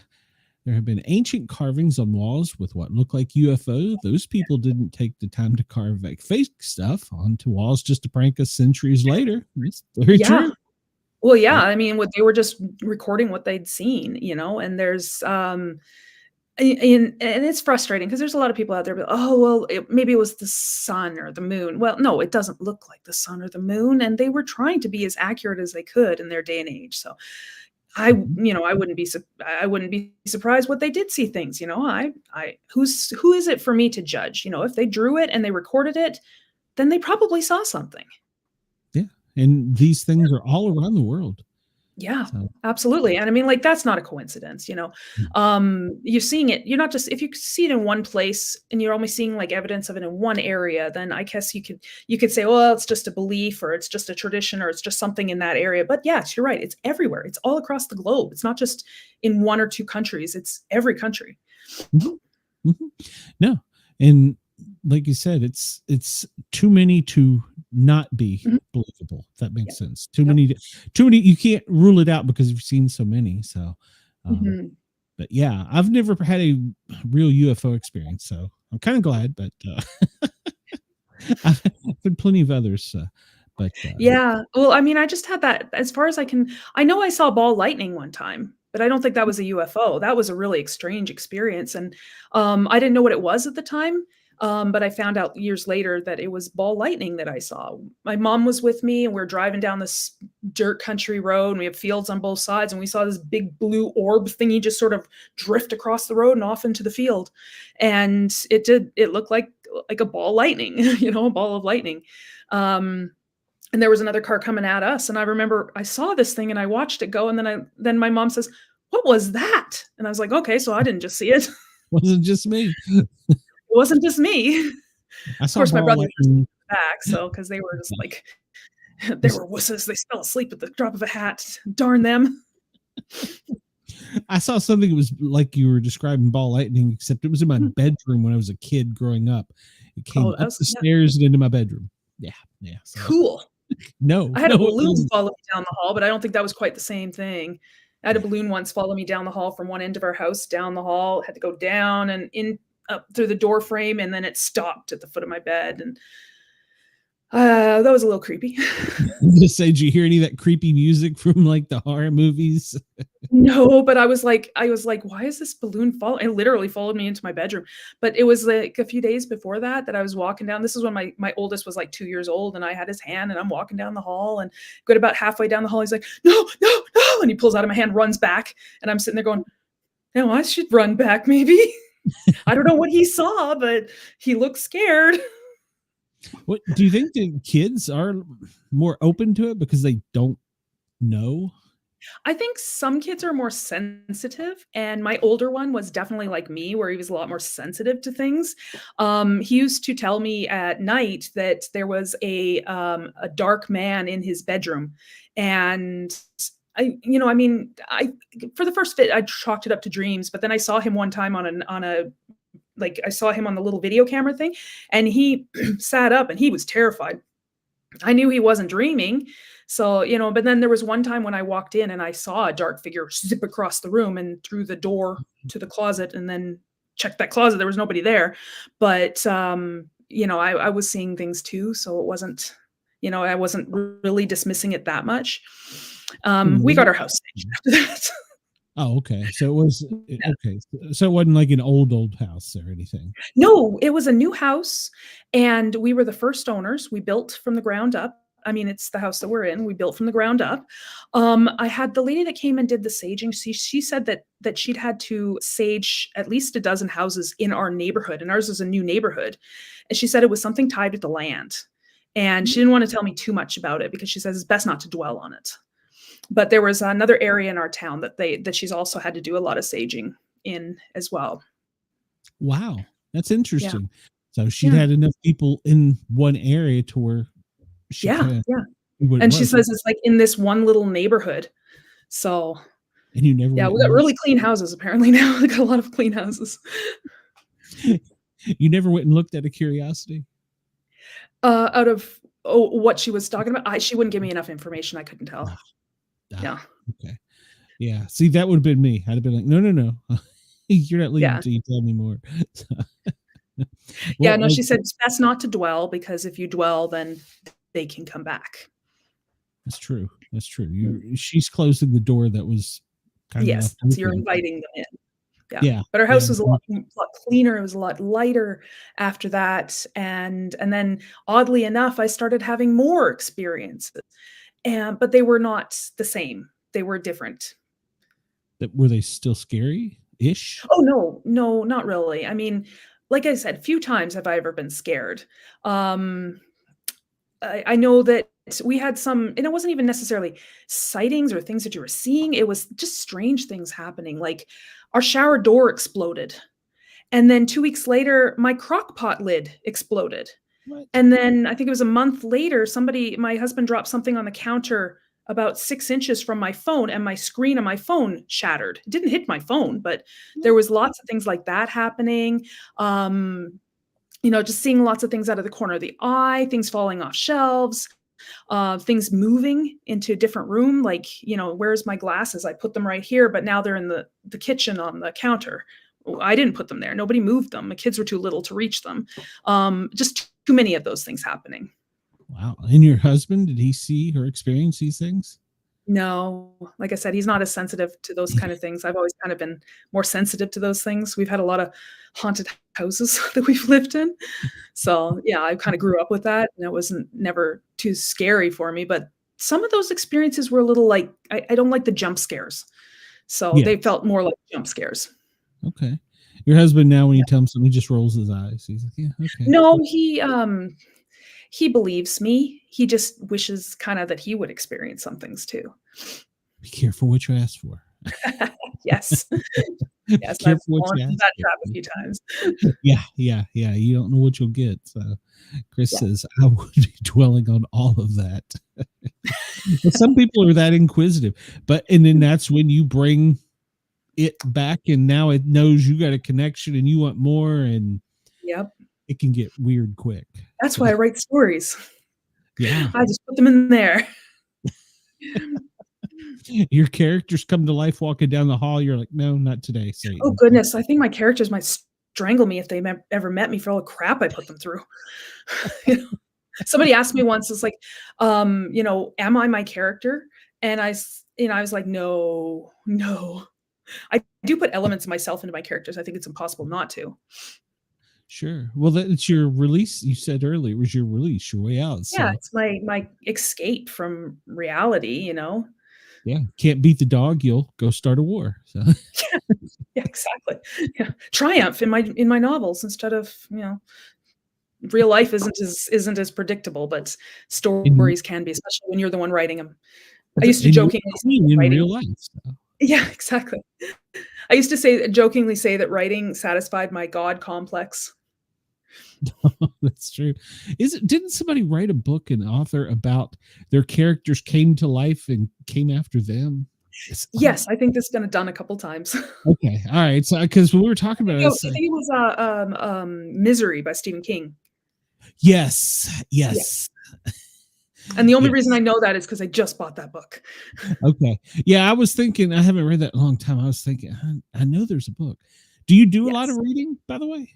there have been ancient carvings on walls with what look like UFO. Those people didn't take the time to carve like fake stuff onto walls just to prank us centuries later. It's very Yeah. true. Well, yeah, Yeah. I mean, what they were just recording what they'd seen, and there's, and it's frustrating because there's a lot of people out there, but, "Oh, well, maybe it was the sun or the moon." Well, no, it doesn't look like the sun or the moon, and they were trying to be as accurate as they could in their day and age, so Mhm. I wouldn't be surprised what they did see things, who is it for me to judge? If they drew it and they recorded it, then they probably saw something. Yeah. And these things are all around the world. Yeah, So, absolutely, and I mean, like, that's not a coincidence, mm, You're seeing it you're not just if you see it in one place and you're only seeing, like, evidence of it in one area, then I guess you could say, "Well, it's just a belief, or it's just a tradition, or it's just something in that area," but yes, you're right, it's everywhere, it's all across the globe, it's not just in 1 or 2 countries, it's every country. mhm, mhm. No. And like you said, it's too many to not be Mhm, believable. If that yeah, makes sense. Too yep, many, too many. You can't rule it out because you've seen so many. So, um, mhm. but yeah, I've never had a real UFO experience, so I'm kind of glad. But I've had plenty of others. But Yeah. Well, I mean, I just had that as far as I know I saw ball lightning one time, but I don't think that was a UFO. That was a really strange experience, and, I didn't know what it was at the time, but I found out years later that it was ball lightning that I saw. My mom was with me, and we're driving down this dirt country road, and we have fields on both sides, and we saw this big blue orb thingy just sort of drift across the road and off into the field, and it looked like a ball lightning, a ball of lightning. Um and there was another car coming at us, and I remember I saw this thing and I watched it go, and then my mom says, "What was that?" And I was like, "Okay, so I didn't just see it." It wasn't just me. wasn't just me. I Of saw course, my ball brothers were lightning. back, so because they were just like they were wusses, they fell asleep at the drop of a hat. Darn them. I saw something that was like you were describing ball lightning, except it was in my Mhm. bedroom when I was a kid growing up. It Oh, came that up was the yeah, stairs and into my bedroom. Yeah, yeah. So cool. no, I had a no, it balloon wasn't. follow me down the hall, but I don't think that was quite the same thing. I had a balloon once follow me down the hall from one end of our house down the hall, had to go down and in up through the door frame, and then it stopped at the foot of my bed, and, that was a little creepy. Just say, did you hear any of that creepy music from like the horror movies? No, but I was like, "Why is this balloon follow" it literally followed me into my bedroom, but it was, like, a few days before that I was walking down this is when my oldest was, like, 2 years old, and I had his hand, and I'm walking down the hall, and get about halfway down the hall, he's like, "No, no, no," and he pulls out of my hand, runs back, and I'm sitting there going, "No, I should run back maybe." I don't know what he saw, but he looked scared. What do you think the kids are more open to it because they don't know? I think some kids are more sensitive, and my older one was definitely like me, where he was a lot more sensitive to things. He used to tell me at night that there was a dark man in his bedroom, and I mean, I for the first bit, I chalked it up to dreams, but then I saw him one time I saw him on the little video camera thing, and he sat up and he was terrified. I knew he wasn't dreaming. So, but then there was one time when I walked in and I saw a dark figure zip across the room and through the door to the closet and then checked that closet. There was nobody there. But, I was seeing things too. So it wasn't, I wasn't really dismissing it that much. We got our house staged after that. Oh, okay. So it was okay. So it wasn't like an old house or anything. No, it was a new house, and we were the first owners. We built from the ground up. I mean, it's the house that we're in. We built from the ground up. I had the lady that came and did the saging. She said that she'd had to sage at least a dozen houses in our neighborhood, and ours is a new neighborhood. And she said it was something tied with the land. And she didn't want to tell me too much about it because she says it's best not to dwell on it. But there was another area in our town that she's also had to do a lot of saging in as well. Wow, that's Yeah. interesting. So she'd Yeah. had enough people in one area to where she Yeah, kind of yeah. knew what it And she was. says it's, like, in this one little neighborhood. So, And you never Yeah, went we and got really clean houses apparently now. We got a lot of clean houses. you never went and looked out of curiosity? Out of what she was talking about, she wouldn't give me enough information. I couldn't tell. Yeah. Okay. Yeah. See, that would have been me. I'd have been like, no. You're not leaving Yeah. until you tell me more. Yeah, no, she said it's best not to dwell, because if you dwell, then they can come back. That's true. That's true. She's closing the door that was kind of Yes, left so you're open. inviting them in. Yeah. But our house was a lot cleaner. It was a lot lighter after that. And then oddly enough, I started having more experiences. But they were not the same. They were different. Were they still scary-ish? Oh, no, not really. I mean, like I said, few times have I ever been scared. I know that we had some, and it wasn't even necessarily sightings or things that you were seeing. It was just strange things happening. Like our shower door exploded. And then 2 weeks later, my crock pot lid exploded. What? And then I think it was a month later, my husband dropped something on the counter about 6 inches from my phone, and my screen on my phone shattered. It didn't hit my phone, but there was lots of things like that happening. Just seeing lots of things out of the corner of the eye, things falling off shelves, things moving into a different room. Like, where's my glasses? I put them right here, but now they're in the kitchen on the counter. I didn't put them there. Nobody moved them. The kids were too little to reach them. Just too many of those things happening. Wow. And your husband, did he see or experience these things? No, like I said, he's not as sensitive to those kind of things. I've always kind of been more sensitive to those things. We've had a lot of haunted houses that we've lived in. So yeah, I kind of grew up with that, and it wasn't never too scary for me. But some of those experiences were a little like, I don't like the jump scares. So they felt more like jump scares. Okay. Your husband now, when you tell him something, he just rolls his eyes. He's like, yeah, okay. No, he believes me. He just wishes kind of that he would experience some things too. Be careful what you ask for. Yes. Yes, I've fallen into that trap a few times. Yeah. You don't know what you'll get. So Chris says, I would be dwelling on all of that. But some people are that inquisitive. And then that's when you bring it back, and now it knows you got a connection and you want more, and it can get weird quick. That's why I write stories. Yeah. I just put them in there. Your characters come to life walking down the hall. You're like, no, not today, Satan. Oh, goodness. I think my characters might strangle me if they ever met me for all the crap I put them through. Somebody asked me once, it's like, am I my character? And I was like, no. I do put elements of myself into my characters. I think it's impossible not to. Sure. Well, it's your release. You said earlier it was your release, your way out. So. Yeah, it's my escape from reality, Yeah, can't beat the dog, you'll go start a war. So. Yeah, exactly. Yeah. Triumph in my novels instead of, real life isn't as predictable, but stories can be, especially when you're the one writing them. I used to jokingly say in real life. So. Yeah, exactly. I used to jokingly say that writing satisfied my God complex. That's true. Didn't somebody write a book, an author, about their characters came to life and came after them? Yes, I think this has been done a couple times. Okay, all right. So, because we were talking about, I think it was Misery by Stephen King. Yes. And the only reason I know that is because I just bought that book. Okay. Yeah, I was thinking, I haven't read that in a long time. I was thinking, I know there's a book. Do you do a lot of reading, by the way?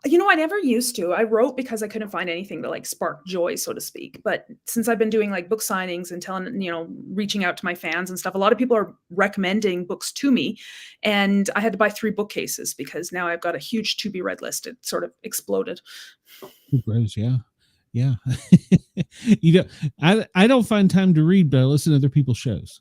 I never used to. I wrote because I couldn't find anything to spark joy, so to speak. But since I've been doing book signings and reaching out to my fans and stuff, a lot of people are recommending books to me. And I had to buy 3 bookcases because now I've got a huge to be read list. It sort of exploded. Gross, yeah. I don't find time to read, but I listen to other people's shows.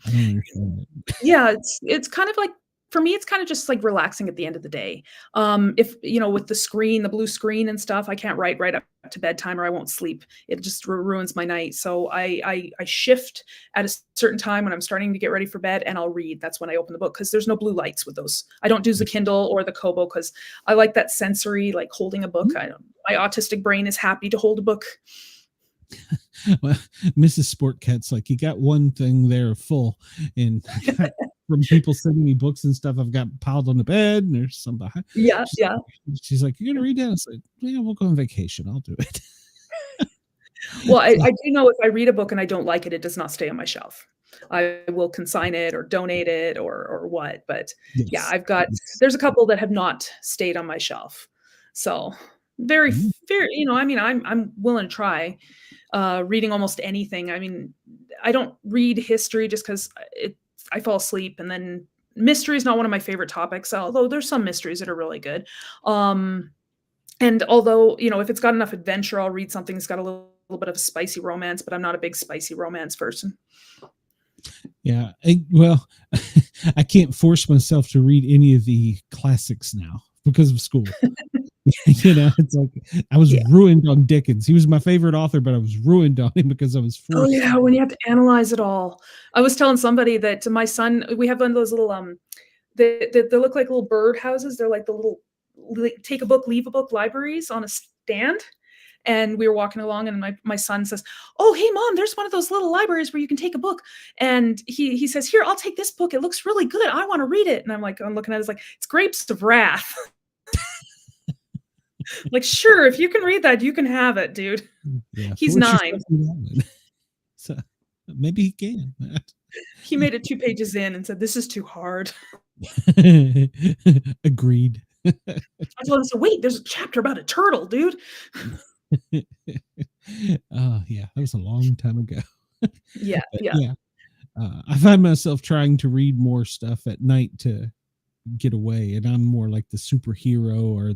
I don't understand it. Yeah, it's kind of like, for me, it's kind of just like relaxing at the end of the day. If, with the blue screen and stuff, I can't write right up to bedtime or I won't sleep. It just ruins my night. So I shift at a certain time when I'm starting to get ready for bed, and I'll read. That's when I open the book, because there's no blue lights with those. I don't do the Kindle or the Kobo because I like that sensory, like holding a book. My autistic brain is happy to hold a book. Well, Mrs. Sportcat's like, you got one thing there full, and from people sending me books and stuff I've got piled on the bed, and there's some behind. Yeah, She's, yeah. she's like, "You're gonna read that?" I said, "Yeah, we'll go on vacation. I'll do it." Well, I do know if I read a book and I don't like it, it does not stay on my shelf. I will consign it or donate it or what, but yeah, Yes. there's a couple that have not stayed on my shelf. So, very Mm. fair, I mean, I'm willing to try, reading almost anything. I mean, I don't read history just 'cause I fall asleep, and then mystery is not one of my favorite topics, although there's some mysteries that are really good. Um, and although, if it's got enough adventure, I'll read something that's got a little bit of a spicy romance, but I'm not a big spicy romance person. Yeah. Well, I can't force myself to read any of the classics now because of school. It's like I was Yeah. ruined on Dickens. He was my favorite author, but I was ruined on him because I was Oh, forced. yeah, when you have to analyze it all. I was telling somebody that my son we have one of those little, they look like little bird houses. They're like the little take a book, leave a book libraries on a stand. And we were walking along, and my son says, "Oh, hey, mom, there's one of those little libraries where you can take a book." And he says, "Here, I'll take this book. It looks really good. I want to read it." And I'm looking at it, it's like, it's Grapes of Wrath. Like, sure, if you can read that, you can have it, dude. Yeah, He's force 9. yourself to that one. So maybe he can. He made it 2 pages in and said, "This is too hard." Agreed. I told him, "So wait, there's a chapter about a turtle, dude." Oh yeah, that was a long time ago. Yeah, But yeah. yeah, I find myself trying to read more stuff at night to get away, and I'm more like the superhero or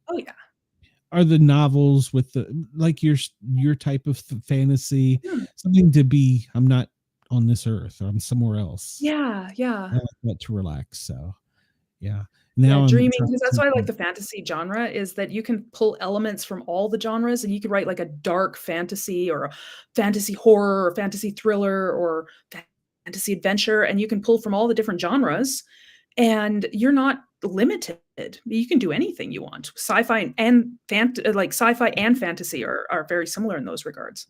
Oh, yeah. the novels with the like your type of fantasy, Hmm. something to be. I'm not on this earth. I'm somewhere else. Yeah, yeah. I like that to relax. So yeah. Yeah, Now I'm dreaming, trying because that's why I like to. the fantasy genre, is that you can pull elements from all the genres, and you could write like a dark fantasy or a fantasy horror or fantasy thriller or fantasy adventure, and you can pull from all the different genres, and you're not limited. You can do anything you want. Sci-fi and fantasy are very similar in those regards.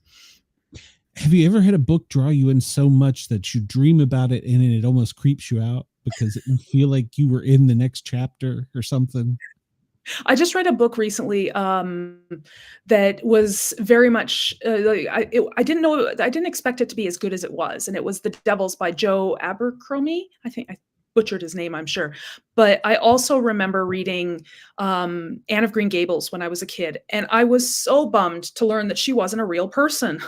Have you ever had a book draw you in so much that you dream about it and it almost creeps you out because you feel like you were in the next chapter or something? I just read a book recently, that was very much, I didn't know I didn't expect it to be as good as it was, and it was The Devils by Joe Abercrombie. I think I butchered his name, I'm sure. But I also remember reading, Anne of Green Gables when I was a kid, and I was so bummed to learn that she wasn't a real person.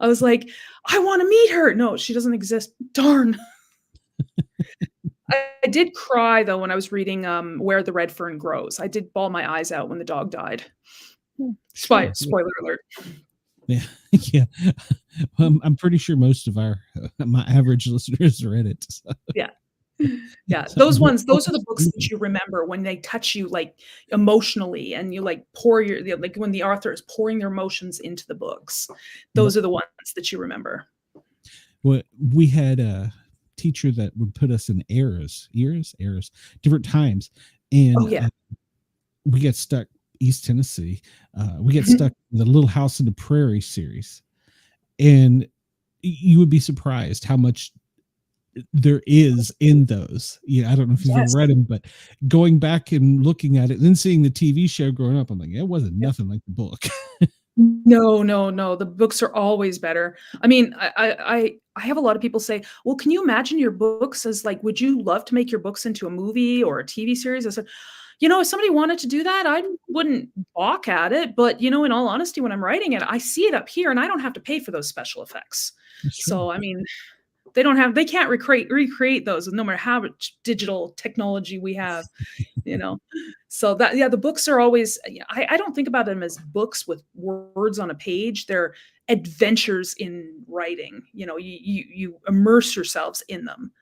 I was like, "I wanna meet her." No, she doesn't exist. Darn. I did cry though when I was reading, Where the Red Fern Grows. I did bawl my eyes out when the dog died. Sure. Spoiler alert. Yeah. Yeah. I'm pretty sure most of my average listeners read it. So. Yeah. Yeah, So, those are the books that you remember when they touch you, like, emotionally, and you, like, like, when the author is pouring their emotions into the books. Those are the ones that you remember. well, we had a teacher that would put us in eras, different times, and Oh, yeah. we get stuck East Tennessee. We get stuck in the Little House in the Prairie series, and you would be surprised how much there is in those. I don't know if you've Yes. ever read them, but going back and looking at it, and then seeing the TV show growing up, I'm like, it wasn't nothing like the book. No, no, no, the books are always better. I mean, I have a lot of people say, "Well, can you imagine your books as, like, would you love to make your books into a movie or a TV series?" I said, if somebody wanted to do that, I wouldn't balk at it, but, in all honesty, when I'm writing it, I see it up here, and I don't have to pay for those special effects. That's true. So, I mean, they can't recreate those no matter how much digital technology we have. you know so the books are always, I don't think about them as books with words on a page. They're adventures in writing. You immerse yourselves in them,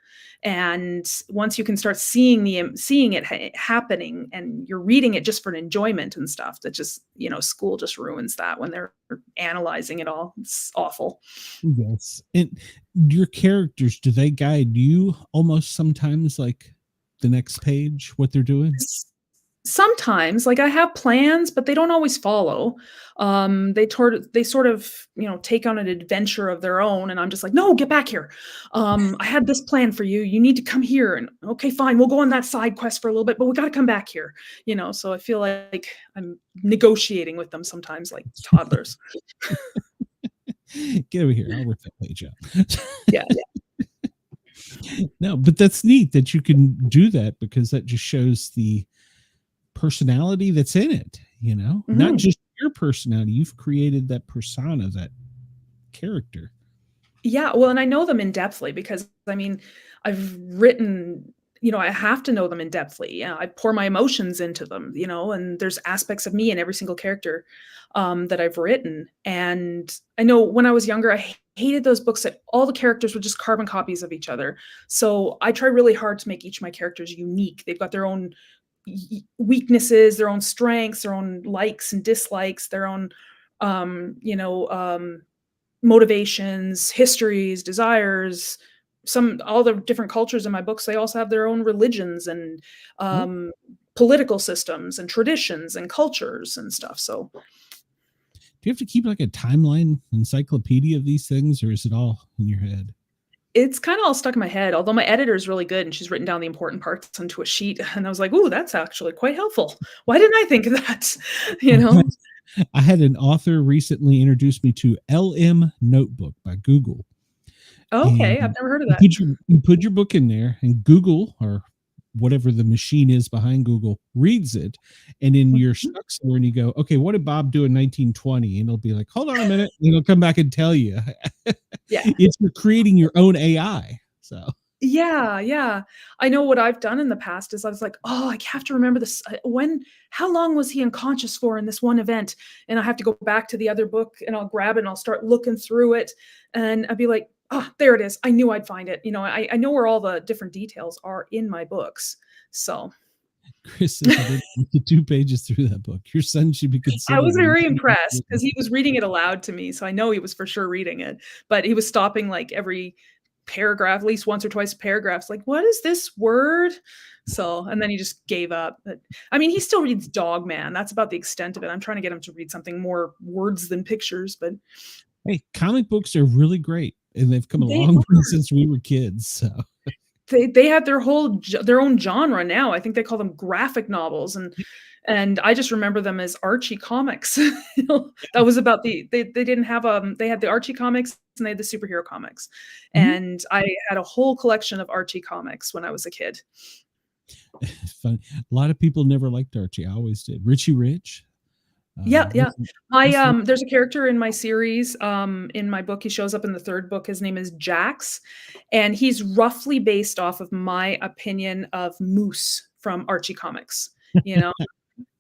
and once you can start seeing it happening, and you're reading it just for an enjoyment and stuff, that just, school just ruins that when they're analyzing it all. It's awful. Yes. And your characters, do they guide you almost sometimes, like the next page, what they're doing? Sometimes, like, I have plans, but they don't always follow. They sort of, take on an adventure of their own, and I'm just like, "No, get back here. I had this plan for you. You need to come here." And, "Okay, fine. We'll go on that side quest for a little bit, but we gotta come back here." So I feel like I'm negotiating with them sometimes like toddlers. Get over here. I'll rip that page out. Yeah, No, but that's neat that you can do that, because that just shows the personality that's in it, not Mhm. just your personality. You've created that persona, that character. Yeah, well, and I know them in-depthly because, I mean, I've written I have to know them in-depthly. Yeah, I pour my emotions into them, and there's aspects of me in every single character, that I've written, and I know when I was younger, I hated those books that all the characters were just carbon copies of each other. So, I try really hard to make each of my characters unique. They've got their own weaknesses, their own strengths, their own likes and dislikes, their own, motivations, histories, desires, all the different cultures in my books, they also have their own religions and, Well, um, political systems and traditions and cultures and stuff, so do you have to keep like a timeline encyclopedia of these things, or is it all in your head? it's kinda all stuck in my head, although my editor is really good and she's written down the important parts onto a sheet, and I was like, "Ooh, that's actually quite helpful. Why didn't I think of that?" You know? I had an author recently introduce me to LM Notebook by Google. And Okay, I've never heard of you that. put your book in there, and Google, or whatever the machine is behind Google, reads it, and then you're Mhm. stuck somewhere, and you go, "Okay, what did Bob do in 1920?" And it'll be like, "Hold on a minute," and it'll come back and tell you. Yeah. It's you're creating your own AI. So Yeah, yeah. I know what I've done in the past is I was like, "Oh, I have to remember this, how long was he unconscious for in this one event?" And I have to go back to the other book, and I'll grab it, and I'll start looking through it, and I'll be like, "Ah, there it is. I knew I'd find it." I know where all the different details are in my books. So, Chris says, "I didn't make it 2 pages through that book. Your son should be I considered was a very reasonable impressed because person." he was reading it aloud to me, so I know he was for sure reading it, but he was stopping, like, every paragraph, at least once or twice paragraphs, like, "What is this word?" So and then he just gave up, but, I mean, he still reads Dog Man, that's about the extent of it. I'm trying to get him to read something more words than pictures, but Hey, comic books are really great, and they've come a they long way are. since we were kids, so They have their own genre now. I think they call them graphic novels, and I just remember them as Archie comics. That was about they didn't have, they had the Archie comics and they had the superhero comics, Mhm. and I had a whole collection of Archie comics when I was a kid. Funny. A lot of people never liked Archie. I always did. Richie Rich, Yeah, yeah. wasn't There's a character in my series, in my book, he shows up in the 3rd book, his name is Jax, and he's roughly based off of my opinion of Moose from Archie comics, you know?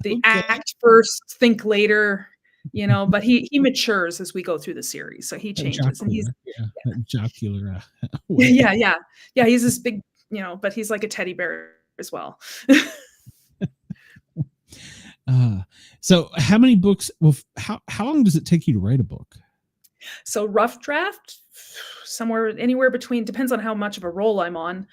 The okay. act first, think later, but he matures as we go through the series, so he changes, and he's Jocular, yeah, that jocular way. yeah, yeah. Yeah, he's this big, but he's like a teddy bear as well. Uh, so how many books? Well, how long does it take you to write a book? So rough draft, somewhere anywhere between depends on how much of a role I'm on,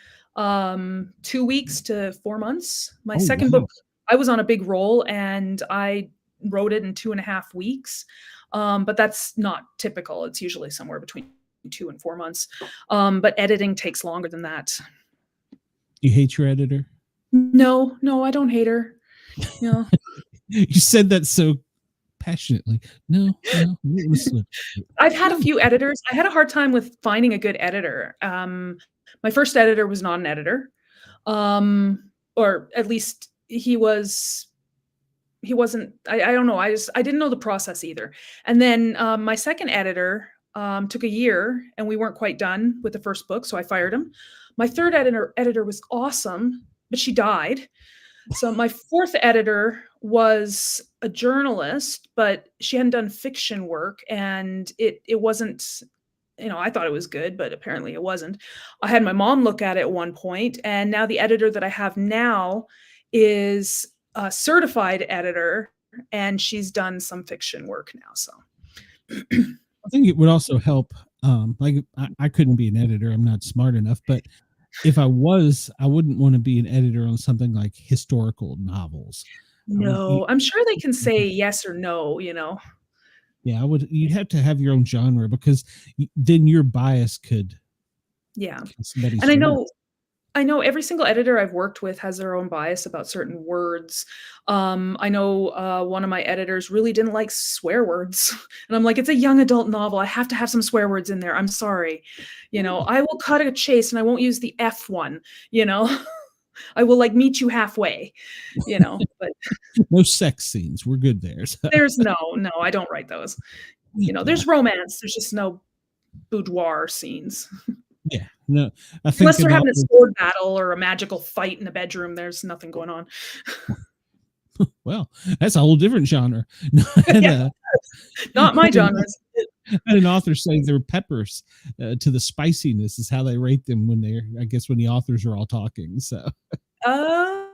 2 weeks to 4 months. My Oh, 2nd wow. book, I was on a big role, and I wrote it in 2.5 weeks, but that's not typical. It's usually somewhere between 2 and 4 months, but editing takes longer than that. You hate your editor? No, no, I don't hate her. No. You said that so passionately. No, no, I've had a no. few editors. I had a hard time with finding a good editor. My first editor was not an editor, or at least he wasn't. I don't know. I didn't know the process either. And then my second editor took a year, and we weren't quite done with the first book, so I fired him. My third editor was awesome, but she died. So my fourth editor was a journalist, but she hadn't done fiction work, and it wasn't, I thought it was good, but apparently it wasn't. I had my mom look at it at one point, and now the editor that I have now is a certified editor, and she's done some fiction work now. So I think it would also help. Like I couldn't be an editor. I'm not smart enough, but if I was, I wouldn't want to be an editor on something like historical novels. No, I'm sure they can say yes or no, you know? Yeah, I would. You'd have to have your own genre because then your bias could Yeah. somebody's And work. I know every single editor I've worked with has their own bias about certain words. I know, one of my editors really didn't like swear words, and I'm like, "It's a young adult novel, I have to have some swear words in there, I'm sorry." You know, "I will cut a chase and I won't use the F one," you know? "I will, like, meet you halfway," you know? But No sex scenes. We're good there. So. there's no, I don't write those. You know, Yeah, there's romance, there's just no boudoir scenes. yeah. No, I think Unless they're an having a author. sword battle or a magical fight in the bedroom, there's nothing going on. Well, that's a whole different genre. No, I Yeah, not my genres. had an author say their peppers to the spiciness is how they rate them when they're, I guess, when the authors are all talking. So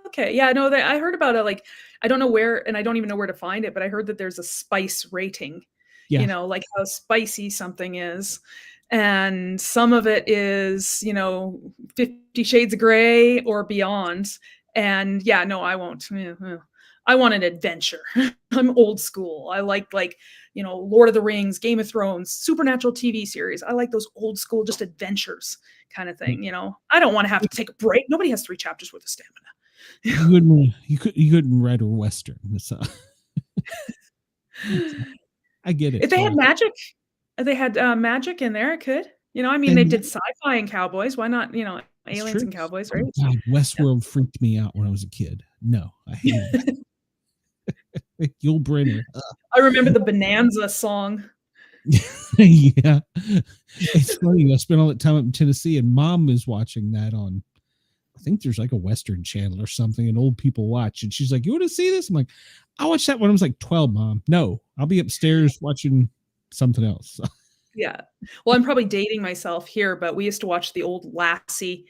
Okay. Yeah, no, I heard about it, like, I don't know where, and I don't even know where to find it, but I heard that there's a spice rating, you yeah, know, like how spicy something is. And some of it is, you know, 50 Shades of Grey or beyond. And yeah, no, I won't. I want an adventure. I'm old school. I like, you know, Lord of the Rings, Game of Thrones, supernatural TV series. I like those old school, just adventures kind of thing, you know. I don't want to have to take a break. Nobody has 3 chapters worth of stamina. you couldn't write a western. So I get it. If they had Yeah. magic, if they had, magic in there, it could. You know, I mean, they And did sci-fi and cowboys. Why not, you know, that's aliens true. and cowboys, Oh, right? God, Yeah. Westworld freaked me out when I was a kid. No, I hated it. Yul Brynner. I remember the Bonanza song. Yeah. It's funny. I spent all that time up in Tennessee and mom is watching that on, I think there's like a Western channel or something, and old people watch. And she's like, "You want to see this?" I'm like, "I watched that when I was like 12, Mom." "No, I'll be upstairs watching something else." Yeah. Well, I'm probably dating myself here, but we used to watch the old Lassie,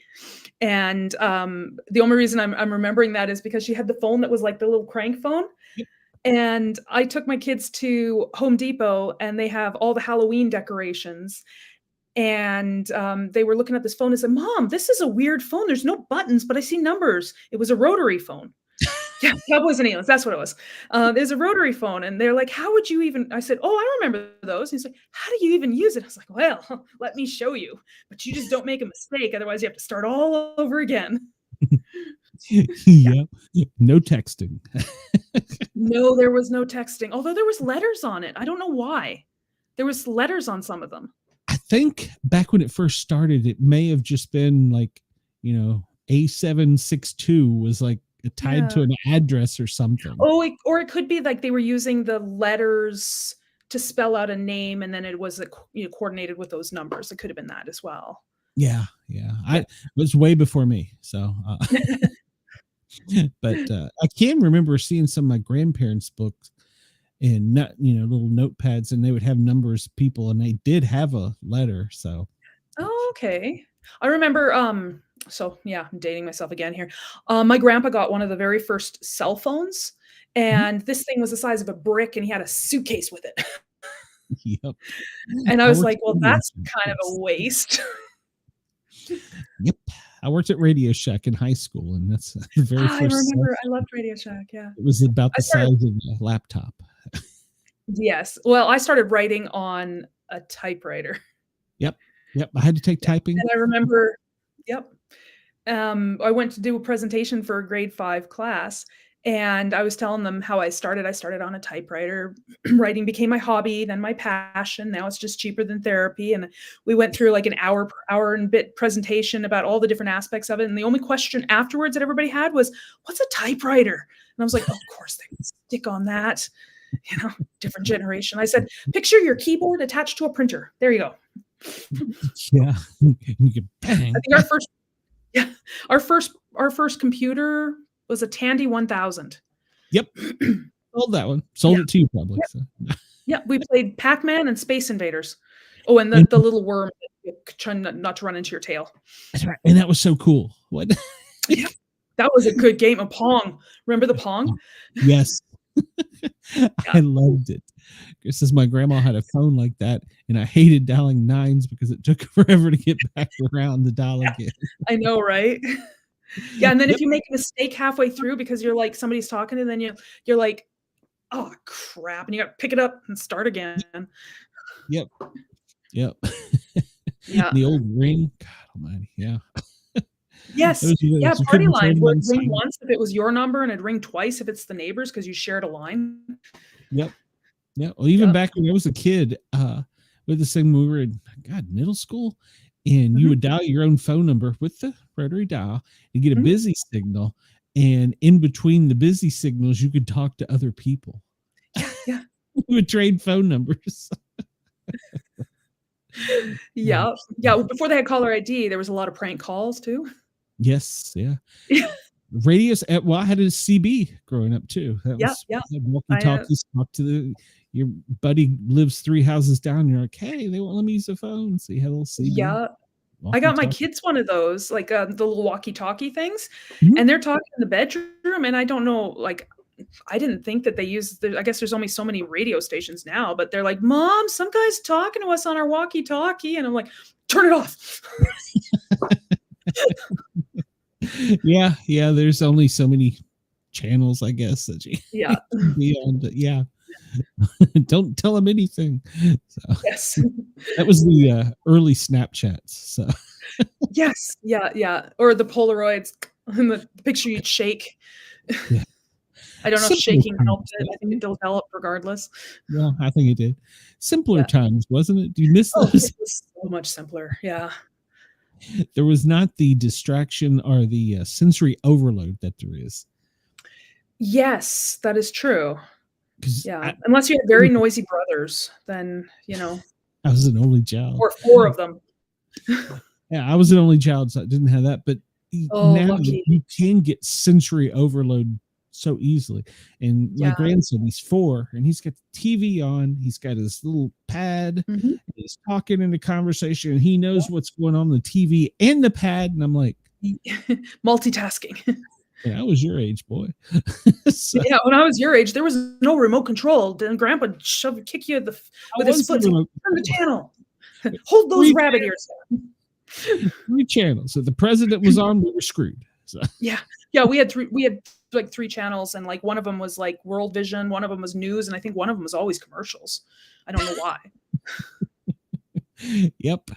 and, the only reason I'm remembering that is because she had the phone that was like the little crank phone, Yep. and I took my kids to Home Depot, and they have all the Halloween decorations, and, they were looking at this phone and said, "Mom, this is a weird phone. There's no buttons, but I see numbers." It was a rotary phone. Yeah, Cowboys and Aliens, that's what it was. There's a rotary phone, and they're like, "How would you even?" I said, "Oh, I remember those." He's like, "How do you even use it?" I was like, "Well, let me show you, but you just don't make a mistake, otherwise you have to start all over again." Yeah. Yeah. No texting. No, there was no texting, although there was letters on it. I don't know why. There was letters on some of them. I think back when it first started, it may have just been like, A762 was like tied Yeah. to an address or something. Oh, or it could be like they were using the letters to spell out a name, and then it was, coordinated with those numbers. It could have been that as well. Yeah. Yeah. Yeah. It was way before me. So, but I can remember seeing some of my grandparents' books and not, little notepads, and they would have numbers, people, and they did have a letter. So, Oh, okay. I remember, so yeah, I'm dating myself again here. My grandpa got one of the very first cell phones, Mhm. and this thing was the size of a brick, and he had a suitcase with it. Yep. And I I was worked like, at "Well, Radio that's Shack. kind of a Yes. waste." Yep. I worked at Radio Shack in high school, and that's the very I first cell remember, I phone. loved Radio Shack, yeah. It was about I the started size of a laptop. Yes. Well, I started writing on a typewriter, Yep. Yep. I had to take yeah, typing. and I remember Yep. I went to do a presentation for a grade 5 class, and I was telling them how I started. I started on a typewriter. Writing became my hobby, then my passion. Now it's just cheaper than therapy. And we went through like an hour and bit presentation about all the different aspects of it. And the only question afterwards that everybody had was, "What's a typewriter?" And I was like, "Of course they would stick on that." Different generation. I said, "Picture your keyboard attached to a printer. There you go." Yeah. You could I bang. think yeah, our first computer was a Tandy 1000. Yep. Sold that one. Yeah, Sold it to you probably. yep, So. yeah, we played Pac-Man and Space Invaders. Oh, and And the little worm trying not to run into your tail. that's right. And that was so cool. What? Yeah, that was a good game of Pong. Remember the Pong? Yes. I loved it. It says my grandma had a phone like that, and I hated dialing nines because it took forever to get back around the dial again. I know, right? Yeah, and then Yep. if you make a mistake halfway through because you're like somebody's talking and then you're like, "Oh, crap," and you gotta pick it up and start again. Yep. Yep. Yeah. The old ring. God almighty. Yeah. Yes. Those Yeah, you party couldn't turn lines them would on ring silent. once if it was your number, and it'd ring twice if it's the neighbor's because you shared a line. Yep. Yeah. Well, even Yep. back when I was a kid, with the same when we were in middle school, and you Mhm. would dial your own phone number with the rotary dial and get a Mhm. busy signal. And in between the busy signals, you could talk to other people. Yeah, yeah. You would trade phone numbers. Yeah. Yeah, before they had caller ID, there was a lot of prank calls too. Yes. Yeah. Radios. Well, I had a CB growing up too. That Yeah, was yeah. walkie I, talkies. Talk to your buddy lives 3 houses down. You're like, hey, they won't let me use the phone. So you had a little CB. yeah. I Walkie got my talkie. kids one of those, like, the little walkie-talkie things, Mhm. and they're talking in the bedroom, and I don't know, like, I didn't think that they use I guess there's only so many radio stations now, but they're like, "Mom, some guy's talking to us on our walkie-talkie," and I'm like, "Turn it off." Yeah, yeah. There's only so many channels, I guess, that you Yeah. can be on. But yeah, don't tell them anything. So Yes. that was the early Snapchats. So Yes. Yeah, yeah, or the Polaroids and the picture you'd shake. yeah, I don't know if simpler shaking times. helped it. I think it developed regardless. Well, I think it did. Simpler Yeah. times, wasn't it? Do you miss Oh, those? it was so much simpler. Yeah. There was not the distraction or the sensory overload that there is. Yes, that is true. Because Yeah, unless you had very noisy brothers, then, you know, I was an only child. or 4 of them. Yeah, I was an only child, so I didn't have that. But Oh, now lucky. you can get sensory overload so easily. And my Yeah. grandson, he's 4, and he's got the TV on. He's got his little pad. Mhm. And he's talking in the conversation, and he knows what's going on the TV and the pad. And I'm like, Multitasking. yeah, I was your age, boy. So Yeah, when I was your age, there was no remote control. Then grandpa kick you with his foot. Turn the channel. Hold those 3 rabbit ears. 3 channels. So the president was on, we were screwed. So Yeah. Yeah, we had like 3 channels, and like one of them was like World Vision, one of them was news, and I think one of them was always commercials. I don't know why. yep.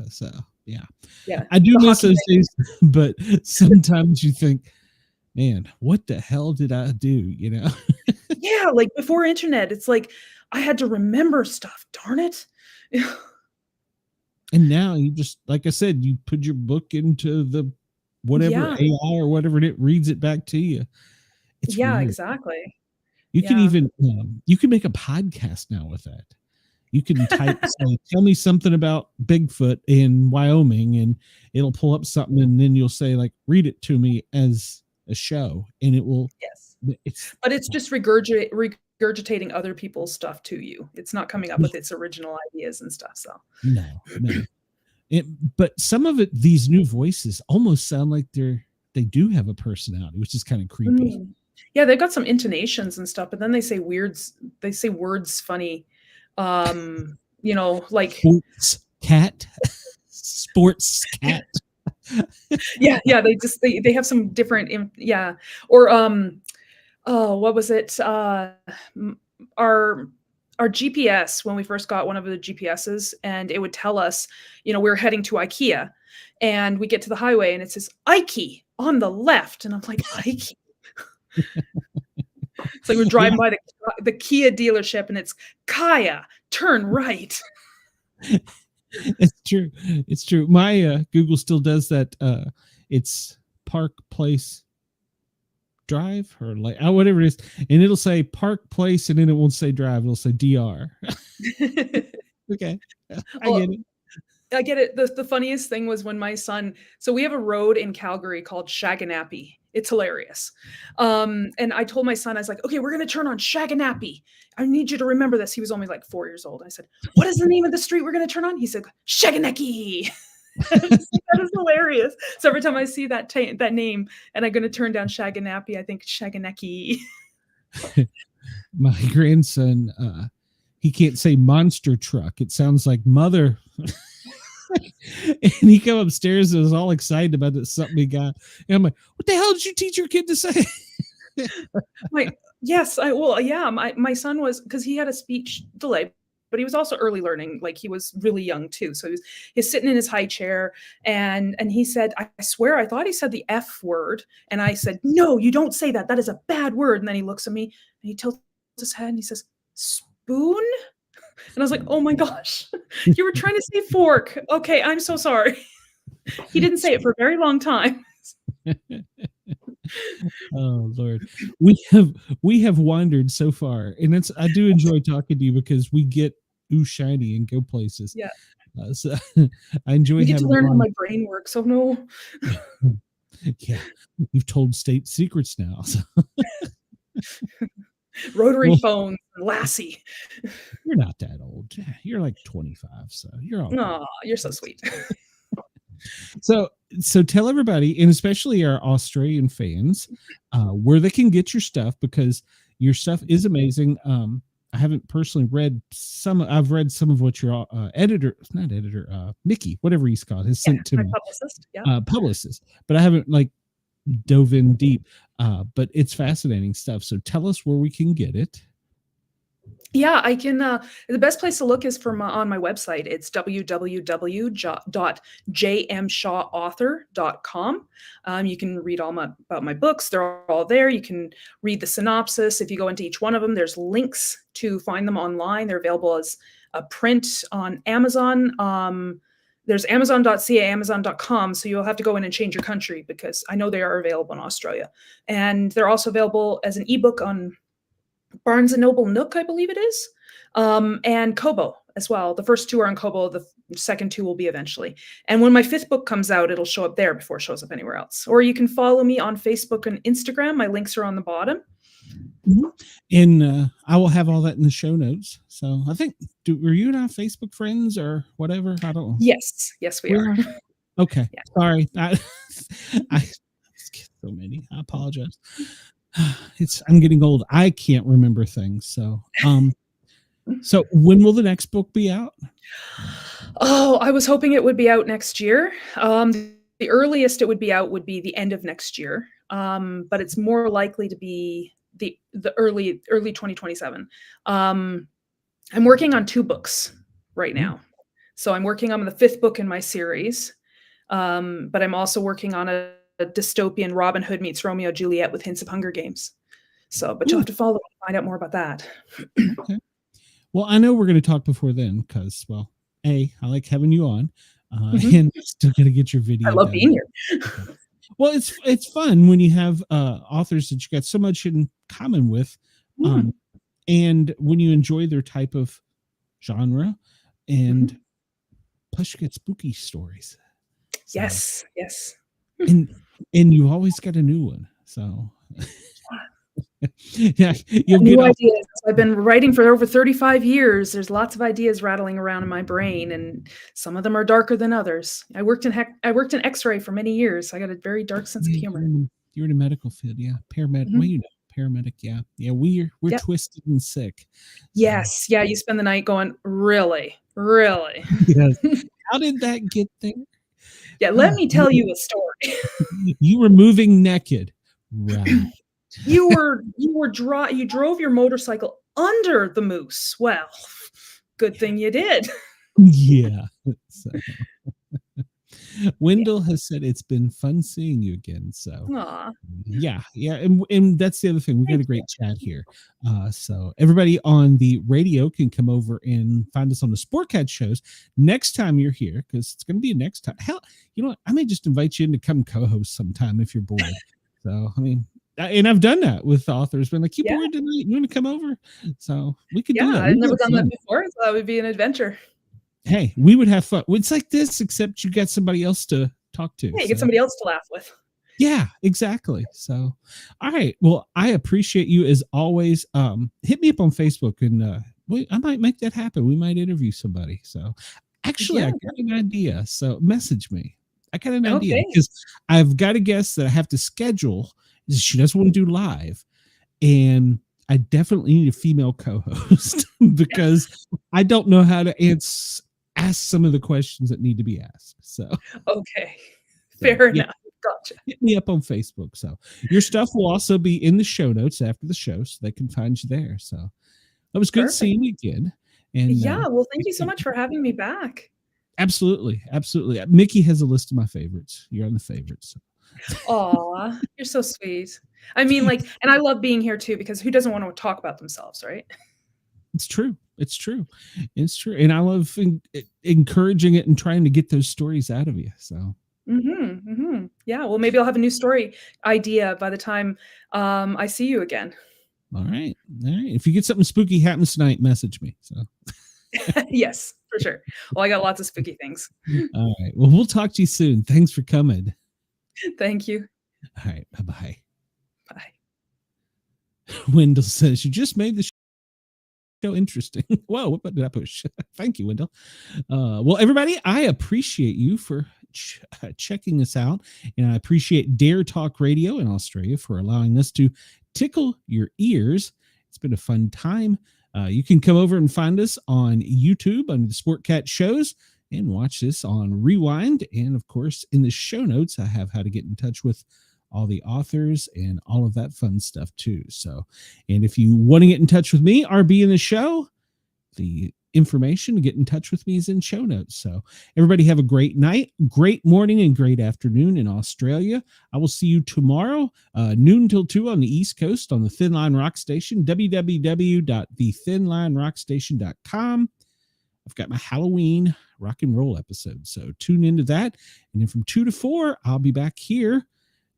So yeah. Yeah. I do The miss hockey those days, but sometimes you think, man, what the hell did I do? You know? Yeah, like before internet, it's like I had to remember stuff. Darn it. And now you just, like I said, you put your book into the whatever Yeah. AI or whatever, and it reads it back to you. It's Yeah, weird. exactly. You can Yeah. even you can make a podcast now with that. You can type, say, tell me something about Bigfoot in Wyoming, and it'll pull up something, and then you'll say, like, read it to me as a show, and it will. Yes. It's But it's just regurgitating other people's stuff to you. It's not coming up with its original ideas and stuff. So no. But some of it, these new voices almost sound like they do have a personality, which is kind of creepy. Yeah, they've got some intonations and stuff, but then they say words funny. You know, like Sports cat. yeah, they have some different or oh, what was it? Our GPS, when we first got one of the GPSs, and it would tell us, you know, we're heading to IKEA, and we get to the highway and it says Ike on the left, and I'm like, Ike. It's like we're driving by the Kia dealership, and it's Kaya, turn right. It's true. My Google still does that. It's Park Place Drive, or like whatever it is, and it'll say Park Place, and then it won't say drive, it'll say DR. Okay, I get it. The funniest thing was when my son, so we have a road in Calgary called Shaganappy. It's hilarious. And I told my son, I was like, okay, we're going to turn on Shaganappy. I need you to remember this. He was only like 4 years old. I said, what is the name of the street we're going to turn on? He said, Shaganaki. That is hilarious. So every time I see that name and I'm going to turn down Shaganappy, I think Shaganaki. My grandson, he can't say monster truck. It sounds like mother. And he come upstairs and was all excited about this something he got. And I'm like, what the hell did you teach your kid to say? Yes, my son was, because he had a speech delay, but he was also early learning. Like, he was really young too. So he's sitting in his high chair, and he said, I swear, I thought he said the F word. And I said, no, you don't say that. That is a bad word. And then he looks at me and he tilts his head and he says, spoon? And I was like, oh my gosh, you were trying to say fork. Okay, I'm so sorry. He didn't say it for a very long time. Oh Lord, we have wandered so far, and I do enjoy talking to you because we get shiny and go places. Yeah. So I enjoy We get to having learn how on. my brain works. So no. Yeah, you've told state secrets now. So. Rotary Well, phones and Lassie. you're not that old. You're like 25, so you're all good. Oh, you're so sweet. So tell everybody, and especially our Australian fans, where they can get your stuff, because your stuff is amazing. I haven't personally read some. I've read some of what your Mickey, whatever he's called, has sent to My me, publicist. Yeah. publicist, but I haven't like dove in deep. But it's fascinating stuff. So tell us where we can get it. Yeah, I can. The best place to look is on my website. It's www.jmshawauthor.com. You can read all about my books. They're all there. You can read the synopsis. If you go into each one of them, there's links to find them online. They're available as a print on Amazon. There's Amazon.ca, Amazon.com. So you'll have to go in and change your country, because I know they are available in Australia. And they're also available as an ebook on Barnes & Noble Nook, I believe it is, and Kobo as well. The first two are on Kobo. The second two will be eventually. And when my fifth book comes out, it'll show up there before it shows up anywhere else. Or you can follow me on Facebook and Instagram. My links are on the bottom. Mm-hmm. And I will have all that in the show notes. So I think, were you and I Facebook friends or whatever? I don't know. Yes, we are. Okay. Yeah. Sorry. I so many. I apologize. I'm getting old. I can't remember things. So, so when will the next book be out? Oh, I was hoping it would be out next year. The earliest it would be out would be the end of next year. But it's more likely to be the early 2027. I'm working on 2 books right now. So I'm working on the 5th book in my series. But I'm also working on a dystopian Robin Hood meets Romeo and Juliet with hints of Hunger Games. So, but you'll have to follow and find out more about that. Okay. Well, I know we're going to talk before then, because, well, I like having you on, and still got to get your video. I love being here. Well, it's fun when you have authors that you got so much in common with, and when you enjoy their type of genre, and plus you get spooky stories. So, yes. and you always got a new one. So yeah, you'll new get ideas. I've been writing for over 35 years. There's lots of ideas rattling around in my brain, and some of them are darker than others. I worked in X-ray for many years. I got a very dark sense of humor. You're in a medical field, yeah. Paramedic. Well, you know, paramedic, yeah. We're twisted and sick. Yes, yeah. You spend the night going, really. Yes. How did that get there? Yeah, let me tell you a story. You were moving naked, right? You drove your motorcycle under the moose. Well, good thing you did. Yeah. So. Wendell has said it's been fun seeing you again. So yeah, and that's the other thing. We got a great chat here. So everybody on the radio can come over and find us on the Sportcat shows next time you're here, because it's going to be next time. Hell, you know what? I may just invite you in to come co-host sometime if you're bored. So I mean, and I've done that with authors. Been like, you bored tonight? You want to come over? So we could do that. I've never done that before, so that would be an adventure. Hey, we would have fun. It's like this, except you got somebody else to talk to. Yeah, you get somebody else to laugh with. Yeah, exactly. So, all right. Well, I appreciate you as always. Hit me up on Facebook, and I might make that happen. We might interview somebody. So, actually, I got an idea. So, message me. I got an idea, because I've got a guest that I have to schedule. She doesn't want to do live, and I definitely need a female co-host because I don't know how to ask some of the questions that need to be asked. So Okay. Fair yeah, enough. Gotcha. hit me up on Facebook. So your stuff will also be in the show notes after the show, so they can find you there. So it was good Perfect. seeing you again. And Yeah, well, thank you so much for having me back. absolutely, absolutely. Mickey has a list of my favorites. You're on the favorites. Aw, you're so sweet. I mean, like, and I love being here too because who doesn't want to talk about themselves, right? It's true. It's true. It's true. And I love encouraging it and trying to get those stories out of you. So Yeah, well, maybe I'll have a new story idea by the time I see you again. all right. All right. If you get something spooky happens tonight, message me. So Yes, for sure. Well, I got lots of spooky things. all right. Well, we'll talk to you soon. Thanks for coming. Thank you. All right. Bye-bye. Bye. Wendell says, you just made the show interesting. Whoa, what button did I push? Thank you, Wendell. Well, everybody, I appreciate you for checking us out. And I appreciate Dare Talk Radio in Australia for allowing us to tickle your ears. It's been a fun time. You can come over and find us on YouTube under the Sportcat shows and watch this on Rewind. And of course, in the show notes, I have how to get in touch with all the authors and all of that fun stuff too. So, and if you want to get in touch with me or be in the show, the information to get in touch with me is in show notes. So everybody have a great night, great morning, and great afternoon in Australia. I will see you tomorrow, noon till 2 on the East Coast on the Thin Line Rock Station, www.thethinlinerockstation.com. I've got my Halloween rock and roll episode. So tune into that. And then from 2 to 4, I'll be back here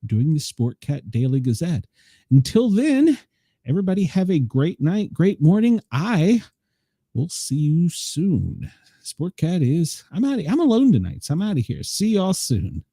doing the Sportcat Daily Gazette. Until then, everybody have a great night, great morning. I will see you soon. Sportcat is, I'm alone tonight, so I'm out of here. See y'all soon.